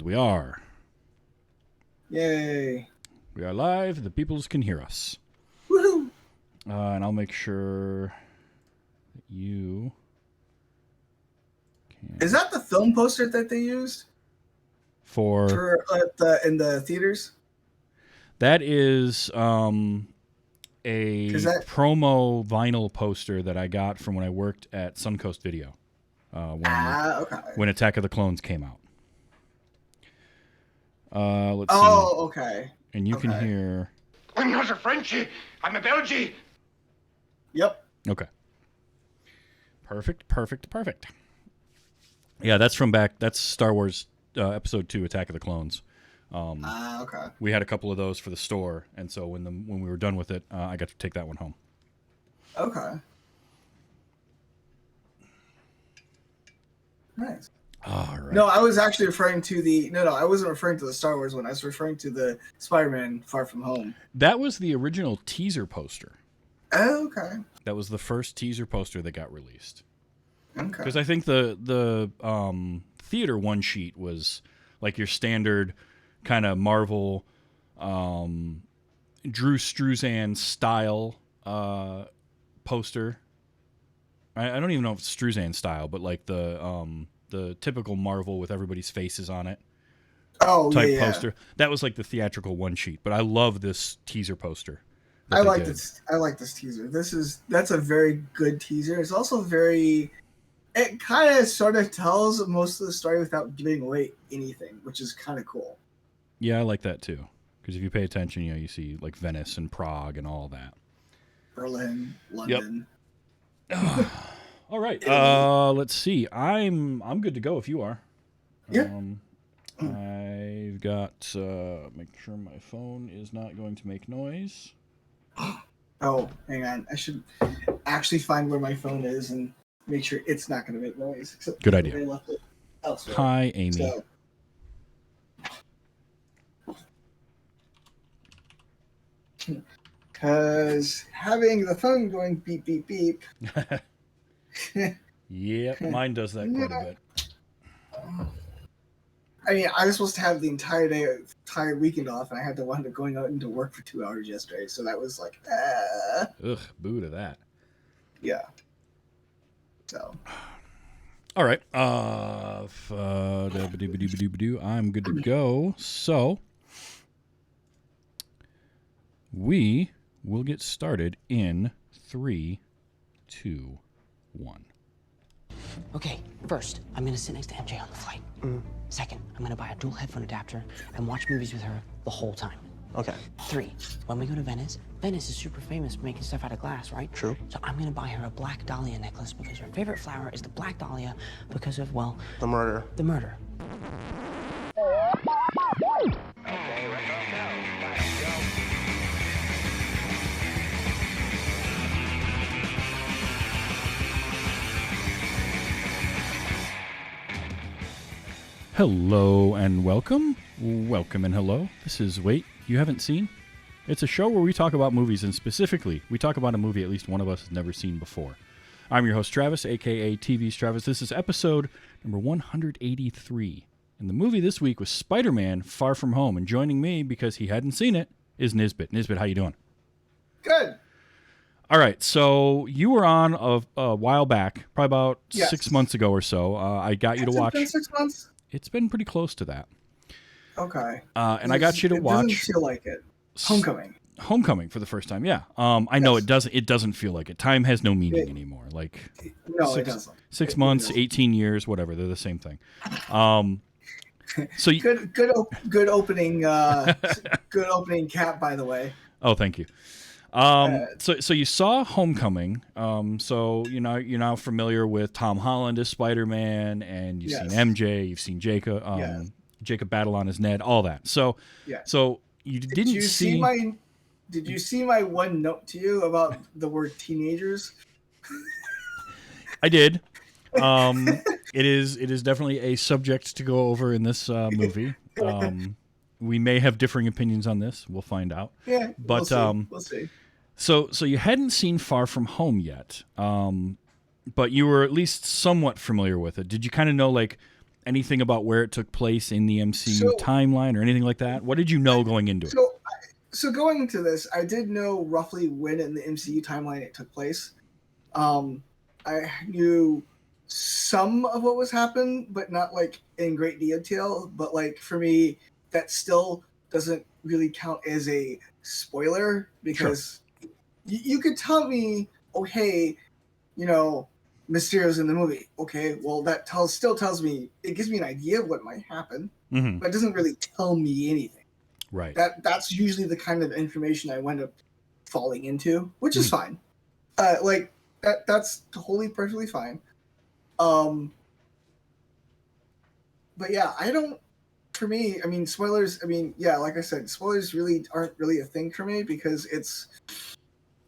And we are. Yay. We are live. The peoples can hear us. Woohoo! And I'll make sure that you can... Is that the film poster that they used? For in the theaters? That is a promo vinyl poster that I got from when I worked at Suncoast Video. When Attack of the Clones came out. Let's see. Oh, okay. And you can hear... I'm not a Frenchie. I'm a Belgie. Yep. Okay. Perfect. Yeah, that's from back... That's Star Wars Episode 2, Attack of the Clones. Okay. We had a couple of those for the store, and so when we were done with it, I got to take that one home. Okay. Nice. All right. No, I was actually referring to the... No, I wasn't referring to the Star Wars one. I was referring to the Spider-Man Far From Home. That was the original teaser poster. Oh, okay. That was the first teaser poster that got released. Okay. Because I think the theater one sheet was like your standard kind of Marvel Drew Struzan style poster. I don't even know if it's Struzan style, but like the typical Marvel with everybody's faces on it type poster. That was like the theatrical one sheet. But I love this teaser poster. I like this teaser. That's a very good teaser. It's also very... It kind of sort of tells most of the story without giving away anything, which is kind of cool. Yeah, I like that too. Because if you pay attention, you see like Venice and Prague and all that. Berlin, London. Yep. All right. Let's see. I'm good to go if you are. Yeah. I've got make sure my phone is not going to make noise. Oh, hang on. I should actually find where my phone is and make sure it's not going to make noise. Good idea. I left it elsewhere. Hi, Amy. Because having the phone going beep, beep, beep. Yep, mine does that quite a bit. I mean, I was supposed to have the entire weekend off, and I had to wind up going out into work for 2 hours yesterday. So that was like, Ugh, boo to that. Yeah. So. All right. I'm good to go. So we will get started in 3, 2, 1. Okay, first, I'm gonna sit next to MJ on the flight. Second, I'm gonna buy a dual headphone adapter and watch movies with her the whole time. Okay. 3, when we go to Venice is super famous for making stuff out of glass, right? True. So I'm gonna buy her a black dahlia necklace because her favorite flower is the black dahlia because of, well... The murder. The murder. Okay, we're off now. Let's go. Hello and welcome. Welcome and hello. This is Wait, You Haven't Seen? It's a show where we talk about movies, and specifically, we talk about a movie at least one of us has never seen before. I'm your host, Travis, a.k.a. TV's Travis. This is episode number 183. And the movie this week was Spider-Man Far From Home. And joining me, because he hadn't seen it, is Nisbet. Nisbet, how you doing? Good. All right, so you were on a while back, probably about 6 months ago or so. I got you to watch... Has it been 6 months? It's been pretty close to that. Okay. And I got you to watch... It doesn't feel like it. Homecoming for the first time, yeah. I know it doesn't feel like it. Time has no meaning anymore. Like it doesn't. 6 months, 18 years, whatever. They're the same thing. So good opening. Good opening cap, by the way. Oh, thank you. So you saw Homecoming. So you're now familiar with Tom Holland as Spider-Man, and you've seen MJ, you've seen Jacob, Jacob Batalon as Ned, all that. So you didn't see my. Did you see my one note to you about the word teenagers? I did. It is definitely a subject to go over in this movie. We may have differing opinions on this. We'll find out. Yeah, but we'll see. So you hadn't seen Far From Home yet, but you were at least somewhat familiar with it. Did you kind of know, like, anything about where it took place in the MCU timeline or anything like that? What did you know going into it? So going into this, I did know roughly when in the MCU timeline it took place. I knew some of what was happening, but not like in great detail. But like for me, that still doesn't really count as a spoiler because you could tell me, oh hey, you know, Mysterio's in the movie. Okay, well that still tells me, it gives me an idea of what might happen, but it doesn't really tell me anything. Right. That's usually the kind of information I wind up falling into, which is fine. Like that's totally perfectly fine. But yeah, for me, I mean, spoilers, I mean, yeah, like I said, spoilers really aren't really a thing for me because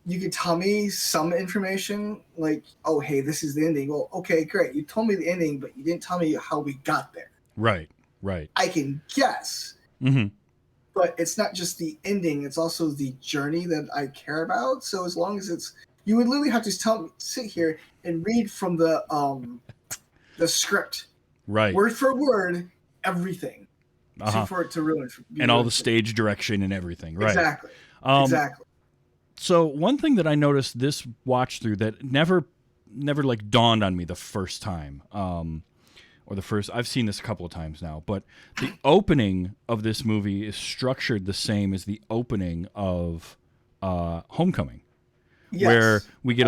you could tell me some information like, oh, hey, this is the ending. Well, okay, great. You told me the ending, but you didn't tell me how we got there. Right. I can guess. But it's not just the ending, it's also the journey that I care about. So as long as you would literally have to sit here and read from the script. Right. Word for word, everything. For it to ruin. And all the stage direction and everything. Right. Exactly. Exactly. So one thing that I noticed this watch through that never like dawned on me the first time, I've seen this a couple of times now, but the opening of this movie is structured the same as the opening of Homecoming, where we get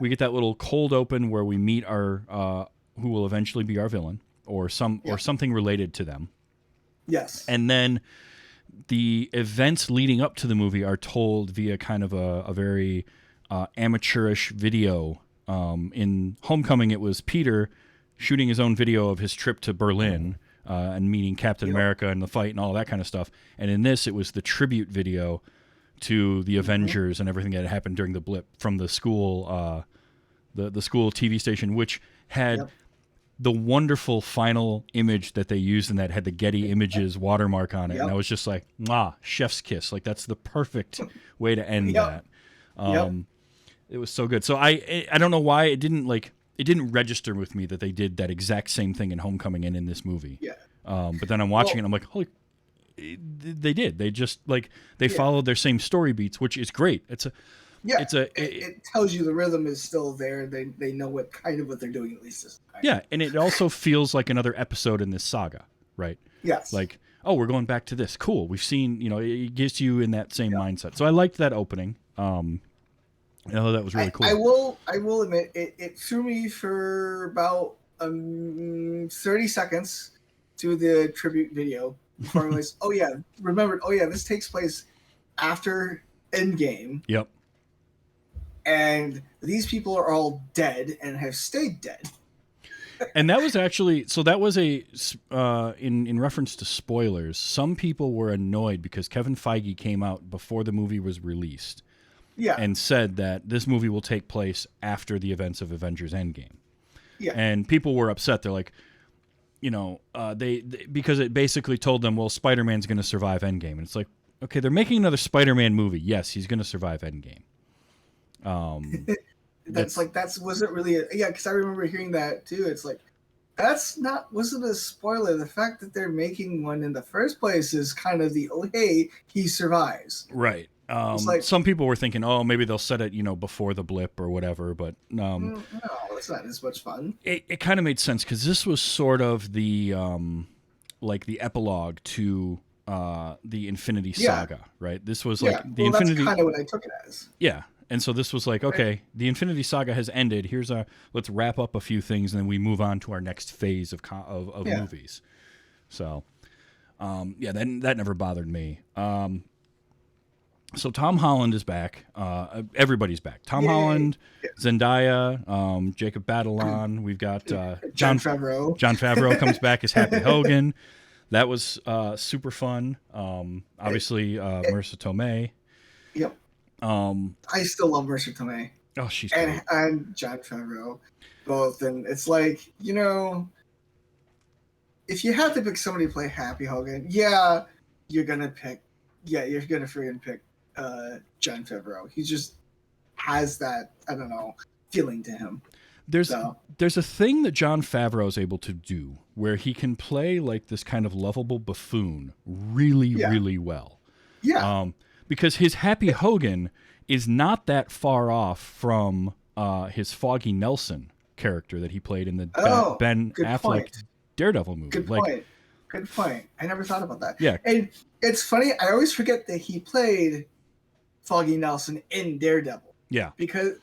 we get that little cold open where we meet our who will eventually be our villain or something related to them. Yes. And then the events leading up to the movie are told via kind of a very amateurish video. In Homecoming, it was Peter shooting his own video of his trip to Berlin and meeting Captain America and the fight and all that kind of stuff. And in this, it was the tribute video to the Avengers and everything that had happened during the blip from the school, the school TV station, which had the wonderful final image that they used and that had the Getty Images watermark on it. And I was just like, chef's kiss. Like that's the perfect way to end that. It was so good. So I don't know why it didn't register with me that they did that exact same thing in Homecoming and in this movie. Yeah. But then I'm watching it and I'm like, holy, they did. They just followed their same story beats, which is great. It tells you the rhythm is still there. They know what they're doing at least this time. Yeah, and it also feels like another episode in this saga, right? Yes. Like, oh, we're going back to this. Cool. We've seen, it gets you in that same mindset. So I liked that opening. That was really cool. I will admit it threw me for about 30 seconds to the tribute video before I realized, this takes place after Endgame. Yep. And these people are all dead and have stayed dead. And that was actually, in reference to spoilers, some people were annoyed because Kevin Feige came out before the movie was released. Yeah. And said that this movie will take place after the events of Avengers Endgame. Yeah. And people were upset. They're like, they because it basically told them, well, Spider-Man's going to survive Endgame. And it's like, okay, they're making another Spider-Man movie. Yes, he's going to survive Endgame. Wasn't really because I remember hearing that too. It's like, wasn't a spoiler. The fact that they're making one in the first place is kind of he survives. Right. Some people were thinking, oh, maybe they'll set it, before the blip or whatever, but no, it's not as much fun. It kind of made sense because this was sort of the the epilogue to the Infinity Saga, right? This was the Infinity. That's kind of what I took it as. Yeah, and so this was okay, the Infinity Saga has ended. Let's wrap up a few things, and then we move on to our next phase of movies. So, that never bothered me. So Tom Holland is back. Everybody's back. Tom Holland, Zendaya, Jacob Batalon. We've got Jon Favreau. Jon Favreau comes back as Happy Hogan. That was super fun. Obviously, Marissa Tomei. Yep. I still love Marissa Tomei. Oh, she's great. And Jon Favreau, both. And it's like, if you have to pick somebody to play Happy Hogan, you're gonna freaking pick Jon Favreau. He just has that, I don't know, feeling to him. there's a thing that Jon Favreau is able to do where he can play like this kind of lovable buffoon really, really well. Yeah. Because his Happy Hogan is not that far off from his Foggy Nelson character that he played in the Ben Affleck Daredevil movie. Good point. I never thought about that. Yeah. And it's funny, I always forget that he played Foggy Nelson in Daredevil. Yeah.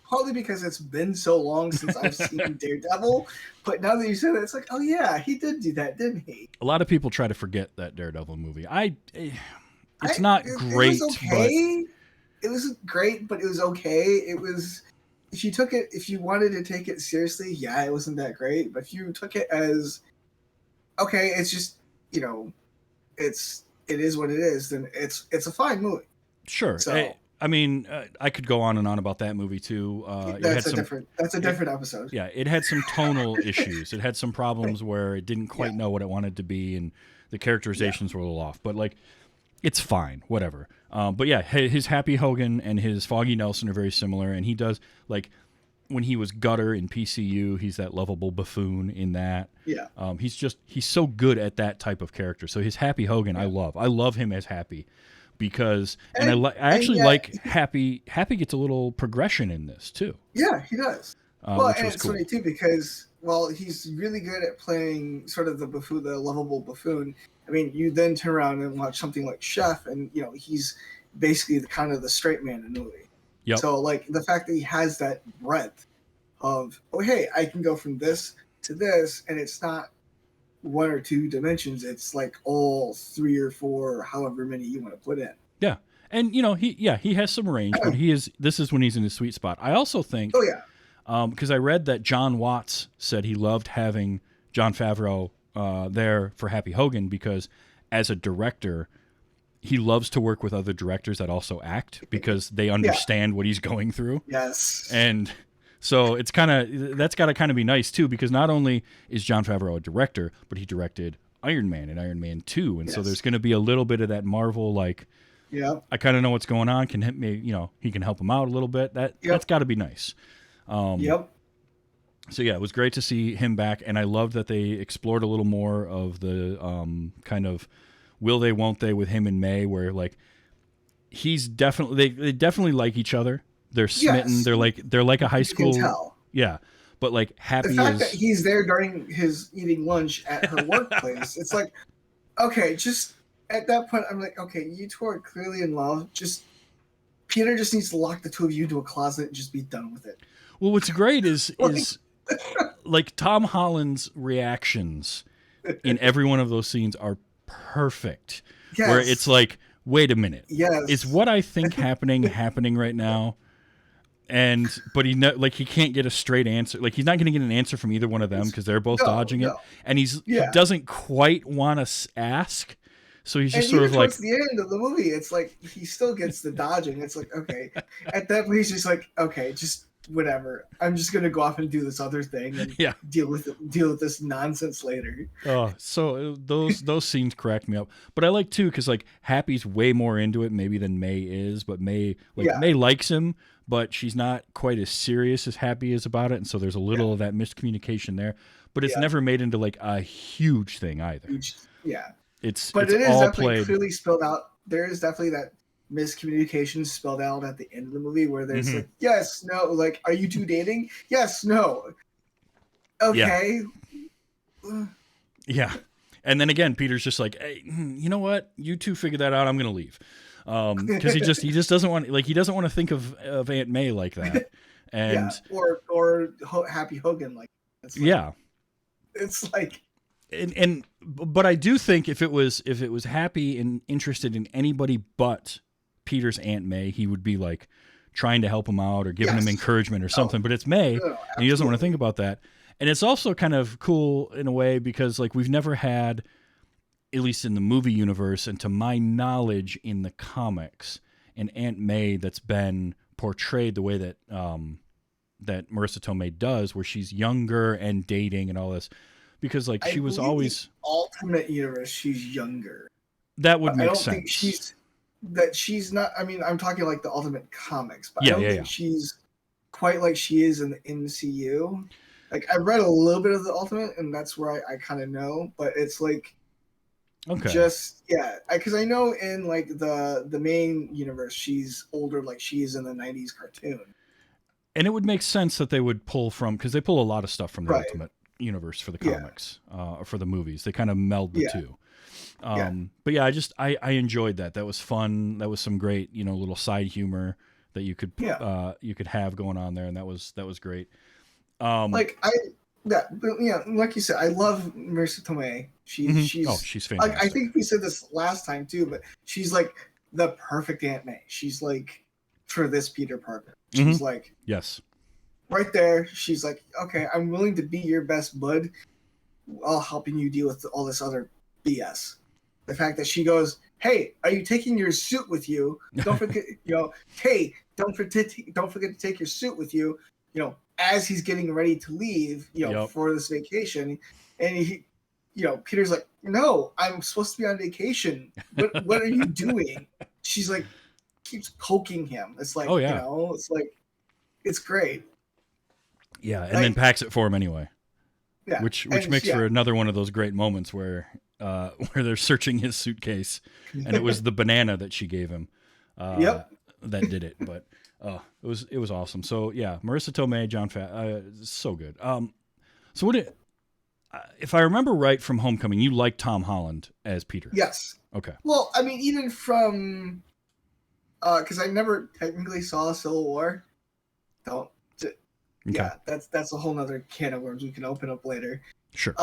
Partly because it's been so long since I've seen Daredevil, but now that you said it, it's like, oh yeah, he did do that, didn't he? A lot of people try to forget that Daredevil movie. It's not great. It was okay. It wasn't great, but it was okay. It was, if you wanted to take it seriously, yeah, it wasn't that great. But if you took it as, okay, it's just, it is what it is, then it's a fine movie. Sure. So, I mean, I could go on and on about that movie too. That's a different episode. Yeah, it had some tonal issues. It had some problems where it didn't quite know what it wanted to be, and the characterizations were a little off. But like, it's fine, whatever. But yeah, his Happy Hogan and his Foggy Nelson are very similar, and he does like when he was Gutter in PCU, he's that lovable buffoon in that. Yeah. He's so good at that type of character. So his Happy Hogan, I love him as Happy. Because I actually like Happy. Happy gets a little progression in this too. Yeah, he does. Well, and it's cool. funny too because he's really good at playing sort of the buffoon, the lovable buffoon. I mean, you then turn around and watch something like Chef, and he's basically the kind of the straight man in the movie. Yep. So like the fact that he has that breadth of, oh hey, I can go from this to this, and it's not one or two dimensions, it's like all three or four, however many you want to put in. Yeah. And he has some range, but this is when he's in his sweet spot. I also think because I read that John Watts said he loved having Jon Favreau there for Happy Hogan because as a director he loves to work with other directors that also act because they understand what he's going through. Yes. And so it's that's got to kind of be nice too, because not only is Jon Favreau a director, but he directed Iron Man and Iron Man 2. And so there's going to be a little bit of that Marvel, like, I kind of know what's going on. He can help him out a little bit. That's got to be nice. So yeah, it was great to see him back. And I loved that they explored a little more of the kind of will they, won't they with him and May, where like, they definitely like each other. They're smitten. Yes. They're like a high school. You can tell. Yeah, but like Happy the fact that he's there during his eating lunch at her workplace. It's like, okay, just at that point, I'm like, okay, you two are clearly in love. Peter just needs to lock the two of you into a closet and just be done with it. Well, what's great is like Tom Holland's reactions in every one of those scenes are perfect. Yes. Where it's like, wait a minute, is what I think happening right now? But he can't get a straight answer. Like he's not going to get an answer from either one of them because they're both dodging it, and he doesn't quite want to ask. So he's just sort of like, towards the end of the movie, it's like he still gets the dodging. It's like, okay, at that point he's just like, okay, just whatever. I'm just going to go off and do this other thing and deal with this nonsense later. Oh, so those scenes cracked me up. But I like too because like Happy's way more into it maybe than May is, but May likes him. But she's not quite as serious as Happy is about it, and so there's a little of that miscommunication there. But it's never made into like a huge thing either. It's it is all definitely played. Clearly spelled out. There is definitely that miscommunication spelled out at the end of the movie where there's like, yes, no, like, are you two dating? Yes, no. Okay. Yeah. And then again, Peter's just like, hey, you know what? You two figure that out. I'm gonna leave. Because he just doesn't want to think of Aunt May like that, and or Happy Hogan like that. It's like, but I do think if it was Happy and interested in anybody but Peter's Aunt May, he would be like trying to help him out or giving him encouragement or something. But it's May, and he doesn't want to think about that. And it's also kind of cool in a way because like we've never had, at least in the movie universe, and to my knowledge in the comics, an Aunt May that's been portrayed the way that that Marissa Tomei does, where she's younger and dating and all this, because like she was always the Ultimate Universe. She's younger. That would make sense. I don't think she's not. I mean, I'm talking like the Ultimate Comics, but I don't think she's quite like she is in the MCU. Like I read a little bit of the Ultimate, and that's where I kind of know, but it's like just because I know in like the main universe she's older, like she's in the '90s cartoon. And it would make sense that they would pull from, because they pull a lot of stuff from the Right. Ultimate universe for the comics, or for the movies. They kind of meld the two. But yeah, I enjoyed that. That was fun. That was some great, little side humor that you could have going on there, and that was great. Like like you said, I love Marissa Tomei. She's fantastic. Like, I think we said this last time too, but she's like the perfect Aunt May. She's like for this Peter Parker. She's like right there. She's like, okay, I'm willing to be your best bud while helping you deal with all this other BS. The fact that she goes, hey, are you taking your suit with you? Don't forget, hey, don't forget to take your suit with you, as he's getting ready to leave, for this vacation. And he, Peter's like, no, I'm supposed to be on vacation. What are you doing? She's like, keeps poking him. It's like, it's like, it's great. Yeah. And then packs it for him anyway. Yeah. Which makes for another one of those great moments where they're searching his suitcase, and it was the banana that she gave him. That did it. But it was awesome. So yeah, Marissa Tomei, John so good. So if I remember right from Homecoming, you liked Tom Holland as Peter? Yes. Okay. Well, I mean, even from because I never technically saw Civil War. Yeah, that's a whole nother can of worms we can open up later. Sure.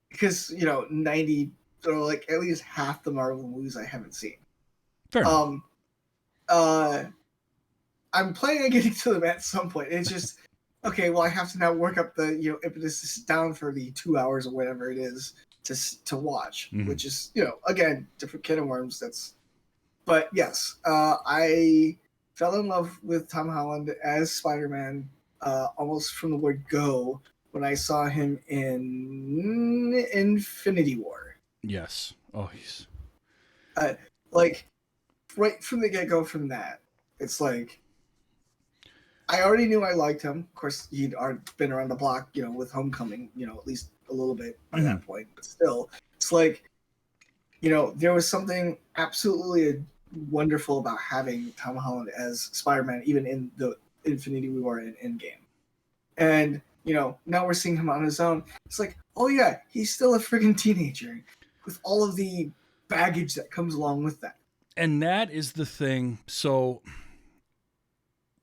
Because 90 or like at least half the Marvel movies I haven't seen. Fair enough. I'm planning on getting to them at some point. It's just okay. Well, I have to now work up the impetus to sit down for the 2 hours or whatever it is to watch, which is again different can of worms. But yes, I fell in love with Tom Holland as Spider-Man almost from the word go when I saw him in Infinity War. Yes. Oh, he's like right from the get-go. From that, it's like I already knew I liked him. Of course, he'd already been around the block, with Homecoming, at least a little bit by that point. But still, it's like, there was something absolutely wonderful about having Tom Holland as Spider-Man, even in the Infinity War and Endgame. And, now we're seeing him on his own. It's like, oh yeah, he's still a friggin' teenager with all of the baggage that comes along with that. And that is the thing. So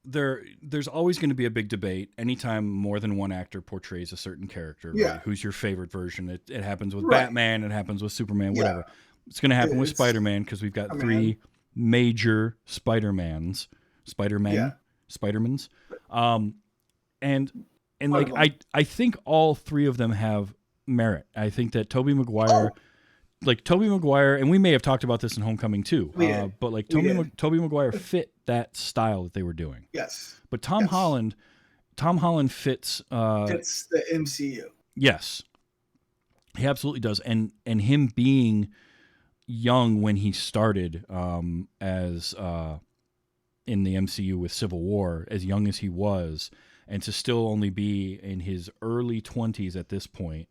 there's always going to be a big debate anytime more than one actor portrays a certain character. Yeah. Right? Who's your favorite version? It happens with Batman. It happens with Superman, whatever. It's going to happen with Spider-Man because we've got three major Spider-Mans. And like I think all three of them have merit. I think that Tobey Maguire, and we may have talked about this in Homecoming too, but like Tobey Maguire fit that style that they were doing. Yes. But Tom Holland fits the MCU. Yes. He absolutely does. And him being young when he started as in the MCU with Civil War, as young as he was, and to still only be in his early 20s at this point,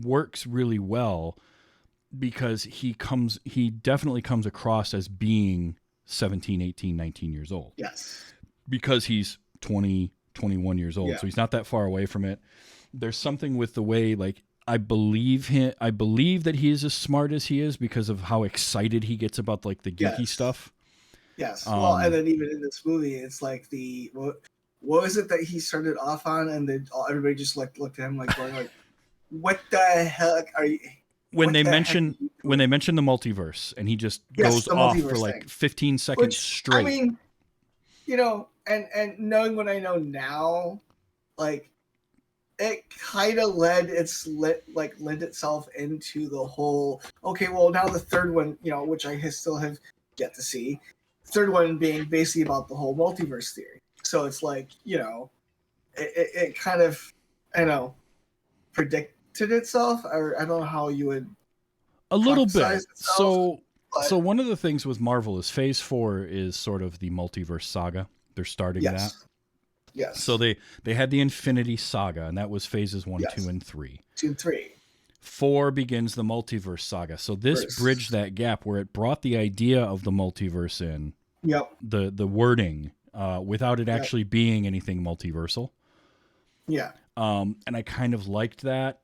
works really well because he definitely comes across as being 17, 18, 19 years old. Yes. Because he's 20, 21 years old. So he's not that far away from it. There's something with the way, like, I believe that he is as smart as he is because of how excited he gets about like the geeky stuff. Yes. Well, and then even in this movie, it's like what was it that he started off on, and then everybody just like looked at him like going like, "What the heck are you?" When they mention the multiverse, and he just goes off for like 15 seconds straight. I mean, and knowing what I know now, like it kind of lent itself into the whole. Okay, well now the third one, which I still have yet to see. Third one being basically about the whole multiverse theory. So it's like, it kind of, predicted itself, or I don't know how you would. A little bit. So one of the things with Marvel is Phase 4 is sort of the multiverse saga. They're starting that. Yes. So they had the Infinity Saga, and that was phases 1, Yes. 2, and 3. 2 and 3. 4 begins the multiverse saga. So this Verse. bridged that gap where it brought the idea of the multiverse in, Yep. the wording, without it actually being anything multiversal. Yeah. And I kind of liked that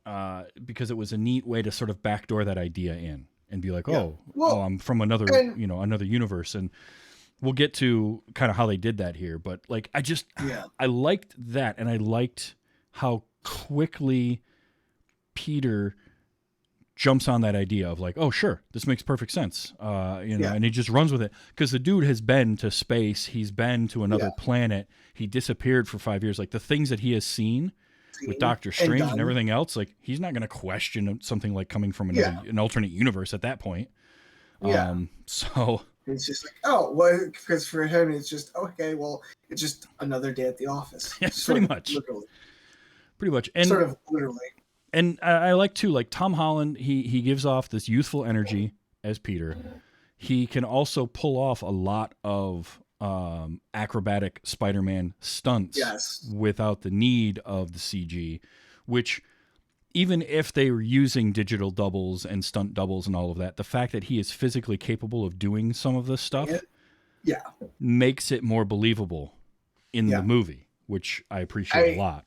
because it was a neat way to sort of backdoor that idea in and be like, Yeah. Well, I'm from another, and- another universe. And we'll get to kind of how they did that here. But like, I liked that. And I liked how quickly Peter jumps on that idea of like, oh, sure, this makes perfect sense. And he just runs with it because the dude has been to space. He's been to another planet. He disappeared for 5 years. Like the things that he has seen with Doctor Strange and everything else, like he's not going to question something like coming from an alternate universe at that point. So it's just like, oh, well, because for him, it's just, okay, well, it's just another day at the office. Yeah, pretty much. Literally. Pretty much. And sort of literally. And I like too, like Tom Holland, he gives off this youthful energy as Peter. He can also pull off a lot of acrobatic Spider-Man stunts without the need of the CG, which even if they were using digital doubles and stunt doubles and all of that, the fact that he is physically capable of doing some of this stuff makes it more believable in the movie, which I appreciate a lot.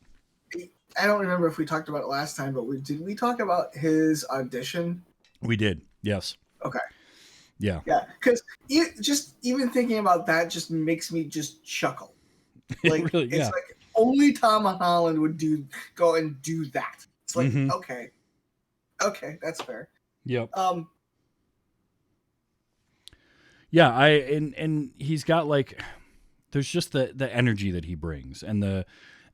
I don't remember if we talked about it last time, but did we talk about his audition? We did, yes. Okay. Yeah. Yeah, because just even thinking about that just makes me just chuckle. Like, really, it's like only Tom Holland would go and do that. It's like, okay, that's fair. Yep. Yeah, and he's got like, there's just the energy that he brings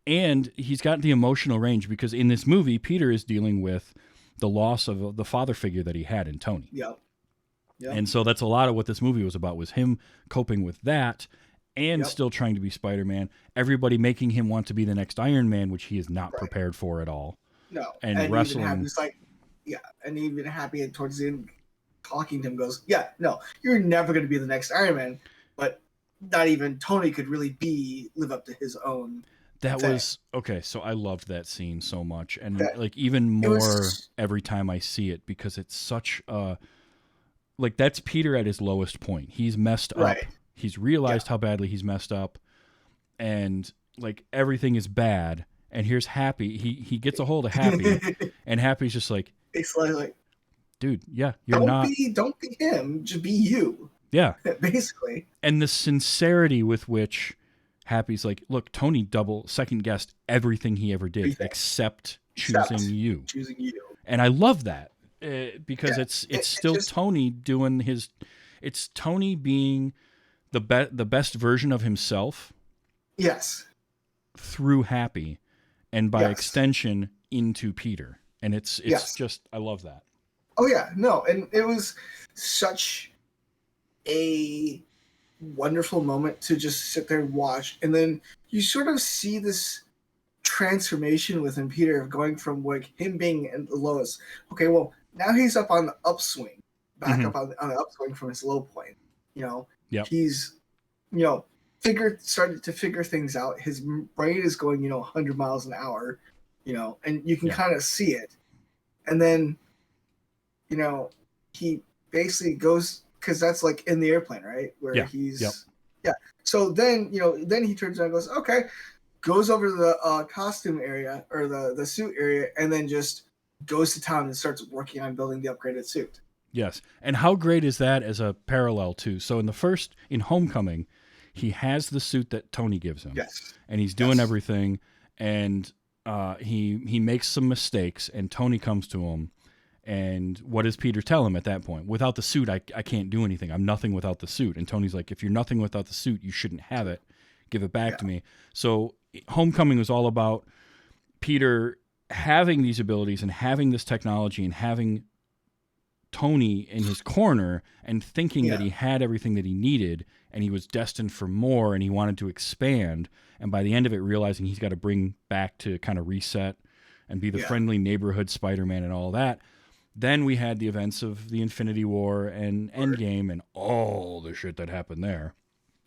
and he's got the emotional range because in this movie, Peter is dealing with the loss of the father figure that he had in Tony. Yep. And so that's a lot of what this movie was about, was him coping with that and still trying to be Spider-Man. Everybody making him want to be the next Iron Man, which he is not prepared for at all. No. And wrestling. And even Happy towards the end talking to him goes, no, you're never going to be the next Iron Man. But not even Tony could really live up to his own. That was okay. So I loved that scene so much, and like even more every time I see it because it's such like that's Peter at his lowest point. He's messed up. He's realized how badly he's messed up, and like everything is bad. And here's Happy. He gets a hold of Happy, and Happy's just like, it's like, dude, you're not. Don't be him. Just be you. Yeah, basically. And the sincerity with which Happy's like, look, Tony second guessed everything he ever did except choosing you. And I love that because it's still just, Tony doing it's Tony being the best version of himself. Yes. Through Happy and by extension into Peter. And it's just, I love that. Oh yeah, no. And it was such a wonderful moment to just sit there and watch, and then you sort of see this transformation within Peter of going from like him being at the lowest. Okay, well now he's up on the upswing, back up on the upswing from his low point. He's started to figure things out. His brain is going 100 miles an hour, and you can kind of see it. And then he basically goes. Because that's like in the airplane, right? Where he's So then then he turns around and goes, okay, goes over to the costume area or the suit area, and then just goes to town and starts working on building the upgraded suit. Yes, and how great is that as a parallel too? So in Homecoming, he has the suit that Tony gives him, and he's doing everything, and he makes some mistakes, and Tony comes to him. And what does Peter tell him at that point? Without the suit, I can't do anything. I'm nothing without the suit. And Tony's like, if you're nothing without the suit, you shouldn't have it. Give it back to me. So Homecoming was all about Peter having these abilities and having this technology and having Tony in his corner and thinking that he had everything that he needed and he was destined for more and he wanted to expand. And by the end of it, realizing he's got to bring back to kind of reset and be the friendly neighborhood Spider-Man and all that. Then we had the events of the Infinity War and Endgame and all the shit that happened there.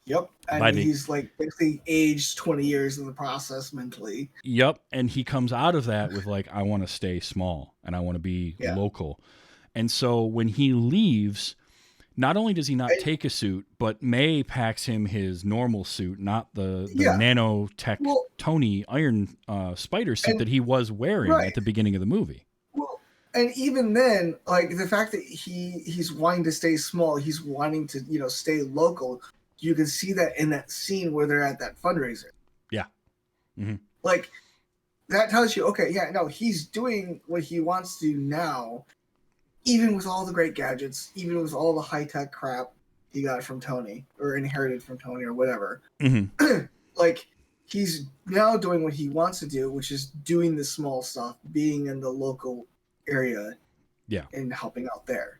Yep. And he's like basically aged 20 years in the process mentally. Yep. And he comes out of that with like, I want to stay small and I want to be local. And so when he leaves, not only does he not take a suit, but May packs him his normal suit, not the nanotech Tony Iron Spider suit that he was wearing at the beginning of the movie. Well, and even then, like the fact that he's wanting to stay small, he's wanting to, you know, stay local. You can see that in that scene where they're at that fundraiser. Yeah. Mm-hmm. Like, that tells you, okay, yeah, no, he's doing what he wants to do now, even with all the great gadgets, even with all the high-tech crap he got from Tony, or inherited from Tony, or whatever. Mm-hmm. Like, he's now doing what he wants to do, which is doing the small stuff, being in the local area, and helping out there.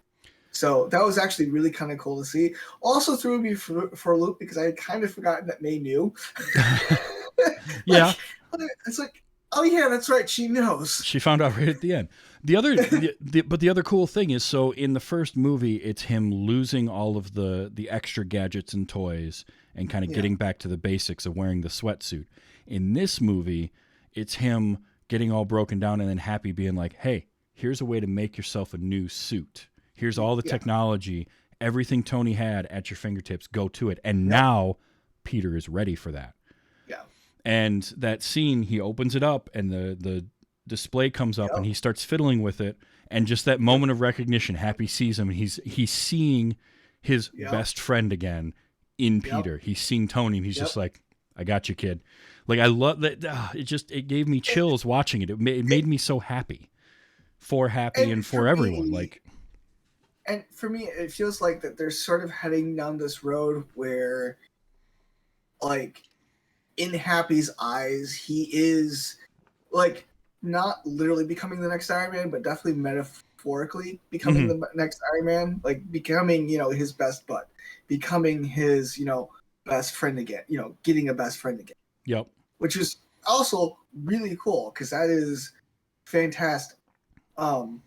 So that was actually really kind of cool to see. Also threw me for a loop because I had kind of forgotten that May knew. It's like, oh yeah, that's right. She knows. She found out right at the end. But the other cool thing is, so in the first movie, it's him losing all of the extra gadgets and toys and kind of getting back to the basics of wearing the sweatsuit. In this movie, it's him getting all broken down and then Happy being like, hey, here's a way to make yourself a new suit. Here's all the technology, everything Tony had at your fingertips, go to it. And now Peter is ready for that. Yeah. And that scene, he opens it up and the display comes up and he starts fiddling with it. And just that moment of recognition, Happy sees him and he's seeing his best friend again in Peter. He's seeing Tony and he's just like, I got you, kid. Like, I love that. It gave me chills watching it. It made me so happy for Happy and for everyone. And for me, it feels like that they're sort of heading down this road where, like, in Happy's eyes, he is, like, not literally becoming the next Iron Man, but definitely metaphorically becoming the next Iron Man. Like, becoming, you know, his best bud. Becoming his, you know, best friend again. You know, getting a best friend again. Yep. Which is also really cool, because that is fantastic. And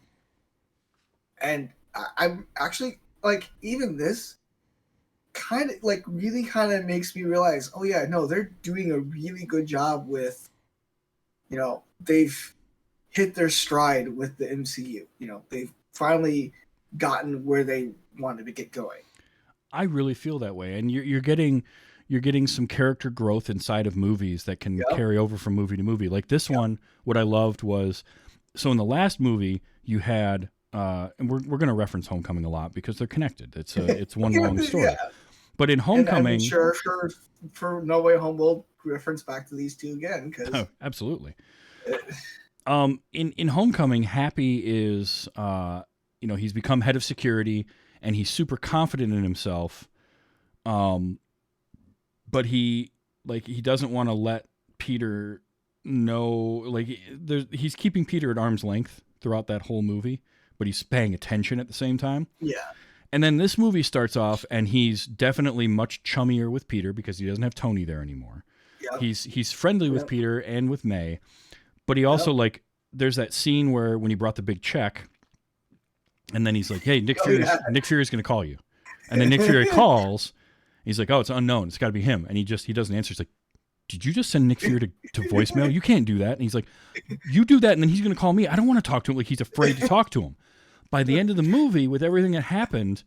I'm actually, like, even this kind of, like, really kind of makes me realize, oh yeah, no, they're doing a really good job with, you know, they've hit their stride with the MCU. You know, they've finally gotten where they wanted to get going. I really feel that way. And you're getting some character growth inside of movies that can carry over from movie to movie. Like this one, what I loved was, so in the last movie, you had, and we're going to reference Homecoming a lot because they're connected. It's one long story. But in Homecoming, and sure, for No Way Home, we'll reference back to these two again. Absolutely. In Homecoming, Happy is, you know, he's become head of security and he's super confident in himself. But he doesn't want to let Peter know, like, he's keeping Peter at arm's length throughout that whole movie, but he's paying attention at the same time. Yeah. And then this movie starts off, and he's definitely much chummier with Peter because he doesn't have Tony there anymore. Yep. He's friendly with Peter and with May, but he also, like, there's that scene where when he brought the big check, and then he's like, hey, Nick Fury's going to call you. And then Nick Fury calls, he's like, oh, it's unknown. It's got to be him. And he doesn't answer. He's like, did you just send Nick Fury to voicemail? You can't do that. And he's like, you do that, and then he's going to call me. I don't want to talk to him. Like, he's afraid to talk to him. By the end of the movie, with everything that happened,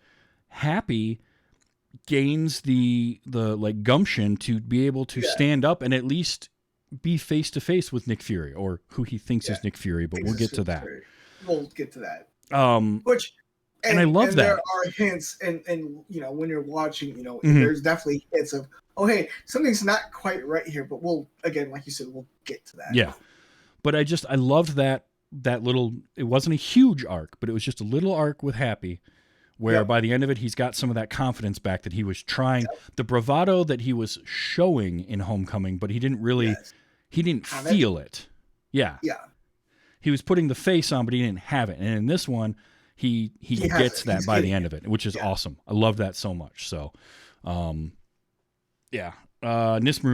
Happy gains the like gumption to be able to stand up and at least be face to face with Nick Fury, or who he thinks is Nick Fury, but we'll get to that. We'll get to that. And I love that. There are hints, and you know, when you're watching, you know, there's definitely hints of, oh hey, something's not quite right here, but we'll, again, like you said, we'll get to that. Yeah. But I loved that little, it wasn't a huge arc, but it was just a little arc with Happy, where by the end of it, he's got some of that confidence back that he was trying, the bravado that he was showing in Homecoming, but he didn't really, he didn't feel it. Yeah. Yeah. He was putting the face on, but he didn't have it. And in this one, he gets that by the end of it, which is awesome. I love that so much. So, Nismaru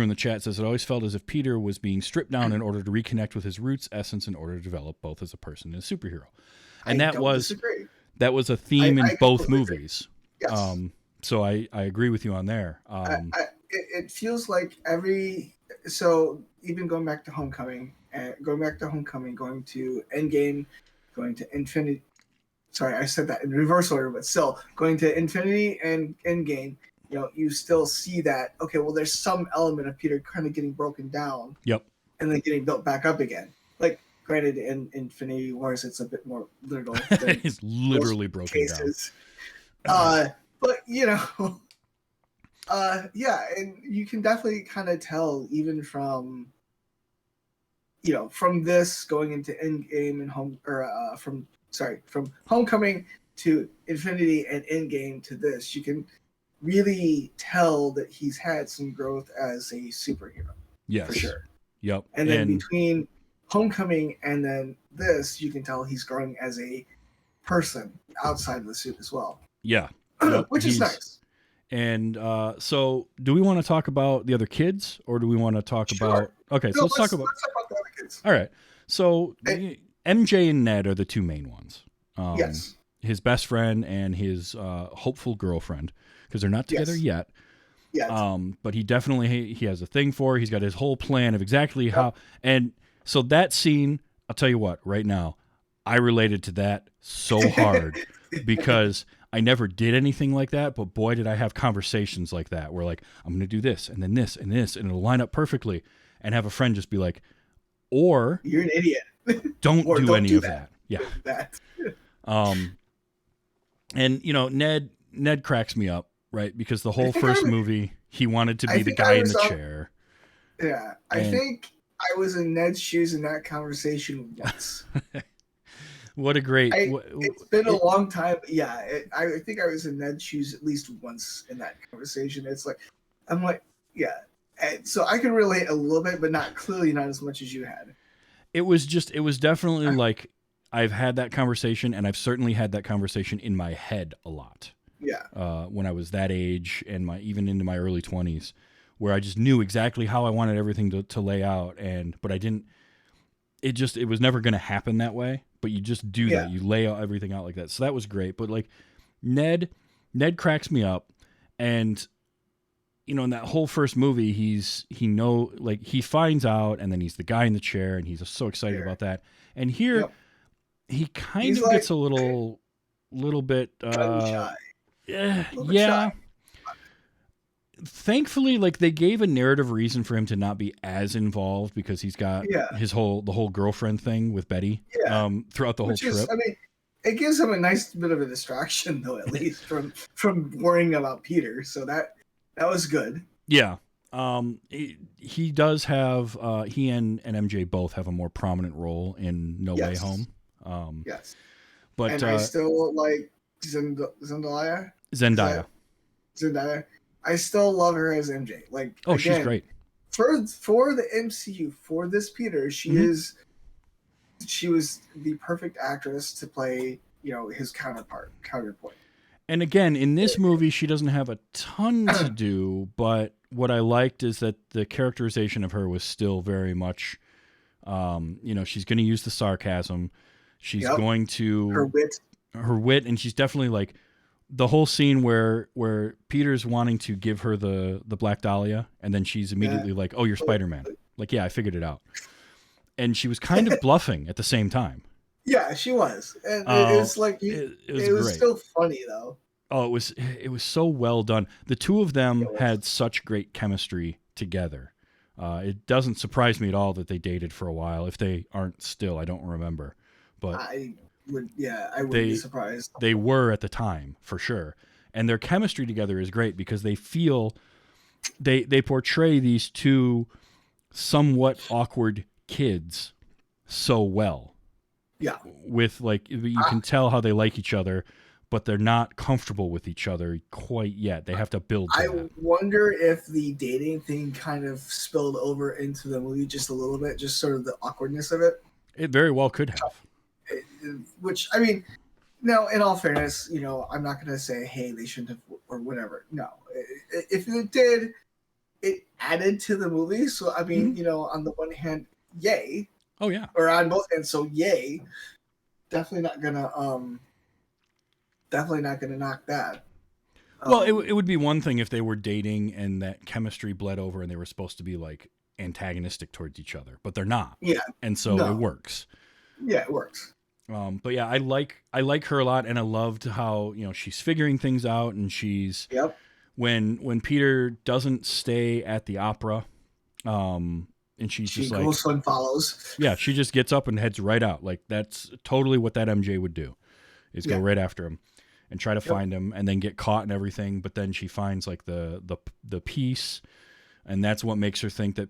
in the chat says, it always felt as if Peter was being stripped down in order to reconnect with his roots, essence, in order to develop both as a person and a superhero. And that was a theme in both movies. Yes. So I agree with you on there. it feels like so even going back to Homecoming, going to Endgame, going to Infinity. Sorry, I said that in reverse order, but still going to Infinity and Endgame. You still see that. Okay, well, there's some element of Peter kind of getting broken down. Yep. And then getting built back up again. Like, granted, in Infinity Wars, it's a bit more literal. It's literally broken cases. Down. But yeah, and you can definitely kind of tell even from this going into Endgame and from Homecoming to Infinity and Endgame to this, you can really tell that he's had some growth as a superhero. Yes. For sure. Yep. And then between Homecoming and then this, you can tell he's growing as a person outside of the suit as well. Yeah. Yep. Which is nice. And so do we want to talk about the other kids, or do we want to talk about... Okay, so let's talk about the other kids. All right. So MJ and Ned are the two main ones. Yes. His best friend and his hopeful girlfriend, because they're not together yet. Yes. But he definitely he has a thing for her. He's got his whole plan of exactly how. And so that scene, I'll tell you what, right now, I related to that so hard because I never did anything like that. But boy, did I have conversations like that where like, I'm going to do this and then this and this, and it'll line up perfectly, and have a friend just be like, or you're an idiot. Don't or do don't any do of that. Yeah. That. And Ned cracks me up, right? Because the whole first movie, he wanted to be the guy in the chair. Yeah, I think I was in Ned's shoes in that conversation once. What a great... it's been a long time. Yeah, I think I was in Ned's shoes at least once in that conversation. It's like, I'm like, yeah. And so I can relate a little bit, but not as much as you had. It was definitely like, I've had that conversation, and I've certainly had that conversation in my head a lot. Yeah. When I was that age and even into my early 20s, where I just knew exactly how I wanted everything to lay out, but I didn't. It was never going to happen that way. But you just do that. You lay out everything out like that. So that was great. But like Ned cracks me up, and in that whole first movie, he finds out, and then he's the guy in the chair, and he's so excited about that. And here, he kind of gets a little bit, shy. Yeah. Thankfully, like they gave a narrative reason for him to not be as involved, because he's got the whole girlfriend thing with Betty throughout the whole trip. I mean, it gives him a nice bit of a distraction, though, at least from worrying about Peter. So that was good. Yeah. He does have he and MJ both have a more prominent role in No Way Home. Yes. But and I still like Zendaya. I still love her as MJ. Like, she's great. For the MCU, for this Peter, she was the perfect actress to play, his counterpoint. And again, in this movie, she doesn't have a ton to do, but what I liked is that the characterization of her was still very much, she's going to use the sarcasm. She's going to... Her wit, and she's definitely like... The whole scene where Peter's wanting to give her the Black Dahlia, and then she's immediately like, "Oh, you're Spider-Man." Like, yeah, I figured it out. And she was kind of bluffing at the same time. Yeah, she was. And it was like it was still funny though. Oh, it was so well done. The two of them had such great chemistry together. It doesn't surprise me at all that they dated for a while. If they aren't still, I don't remember. But I wouldn't be surprised. They were at the time, for sure. And their chemistry together is great because they portray these two somewhat awkward kids so well. Yeah. With you can tell how they like each other, but they're not comfortable with each other quite yet. They have to build to that. Wonder if the dating thing kind of spilled over into the movie just a little bit, just sort of the awkwardness of it. It very well could have. Which, I mean, now, in all fairness, I'm not going to say, hey, they shouldn't have, or whatever. No. If it did, it added to the movie. So, I mean, on the one hand, yay. Oh, yeah. Or on both ends, so yay. Definitely not gonna knock that. Well, it would be one thing if they were dating and that chemistry bled over and they were supposed to be like antagonistic towards each other, but they're not. Yeah. And so it works. Yeah, it works. But yeah, I like her a lot, and I loved how, you know, she's figuring things out, and she's when Peter doesn't stay at the opera, and she just like goes and follows. Yeah, she just gets up and heads right out. Like that's totally what that MJ would do, is go right after him and try to find him, and then get caught and everything. But then she finds like the piece, and that's what makes her think that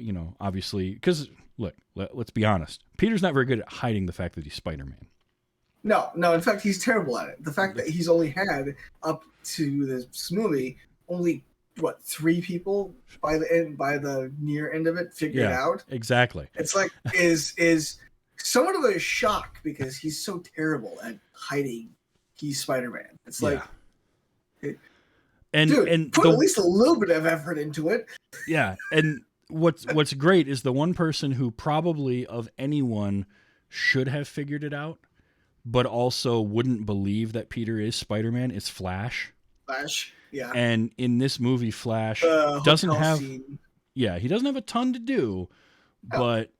you know, obviously, because look, let's be honest, Peter's not very good at hiding the fact that he's Spider-Man. No. In fact, he's terrible at it. The fact that he's only had up to this movie only 3 people by the near end of it figured it out. Exactly. It's like is somewhat of a shock because he's so terrible at hiding he's Spider-Man. It's like, and put at least a little bit of effort into it. Yeah, and what's great is the one person who probably of anyone should have figured it out, but also wouldn't believe that Peter is Spider-Man is Flash. Yeah. And in this movie, Flash doesn't have he doesn't have a ton to do, but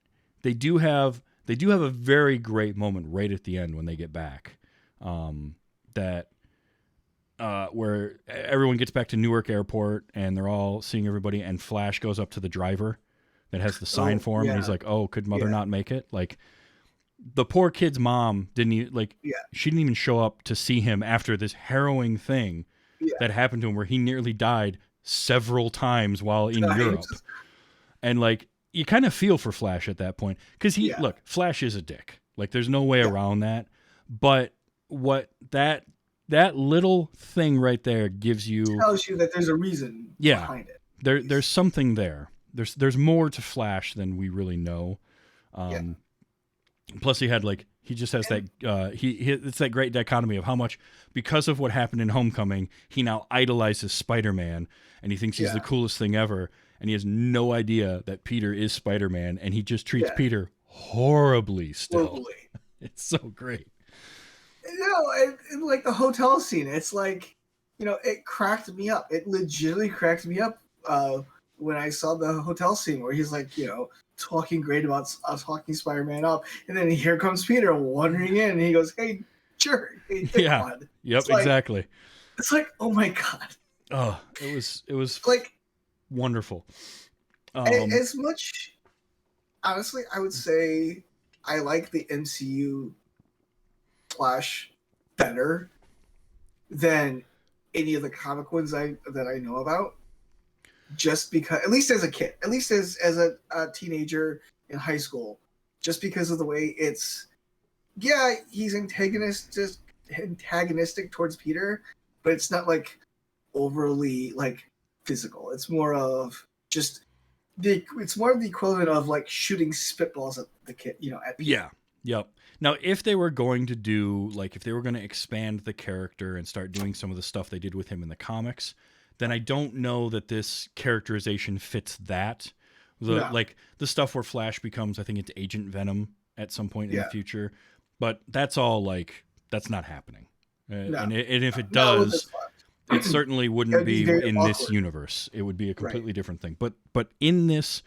they do have a very great moment right at the end when they get back. Where everyone gets back to Newark Airport and they're all seeing everybody, and Flash goes up to the driver that has the sign for him, and he's like, "Oh, could Mother not make it?" Like, the poor kid's mom she didn't even show up to see him after this harrowing thing that happened to him, where he nearly died several times while in Europe, and like you kind of feel for Flash at that point because Flash is a dick. Like, there's no way around that. But what that little thing right there gives you tells you that there's a reason behind it. There's something there. There's more to Flash than we really know. Plus he just has that it's that great dichotomy of how much, because of what happened in Homecoming, he now idolizes Spider-Man and he thinks he's the coolest thing ever, and he has no idea that Peter is Spider-Man, and he just treats Peter horribly still. It's so great. And like the hotel scene, it's like, you know, it cracked me up. It legitimately cracked me up when I saw the hotel scene where he's like, you know, talking great about talking Spider-Man up, and then here comes Peter wandering in, and he goes, "Hey, jerk!" Hey, Yep, exactly. It's like, oh my god. Oh, it was like wonderful. As much, honestly, I would say I like the MCU Flash better than any of the comic ones that I know about. Just because, at least as a kid, at least as a teenager in high school, just because of the way it's, he's antagonistic towards Peter, but it's not like overly like physical. It's more of just it's more of the equivalent of like shooting spitballs at the kid, you know, at Peter. Yeah. Yep. Now, if they were going to do, like, if they were going to expand the character and start doing some of the stuff they did with him in the comics, then I don't know that this characterization fits that. Like, the stuff where Flash becomes, I think it's Agent Venom at some point in the future. But that's all, like, that's not happening. And if it does, it certainly wouldn't be in this universe. It would be a completely different thing. But in this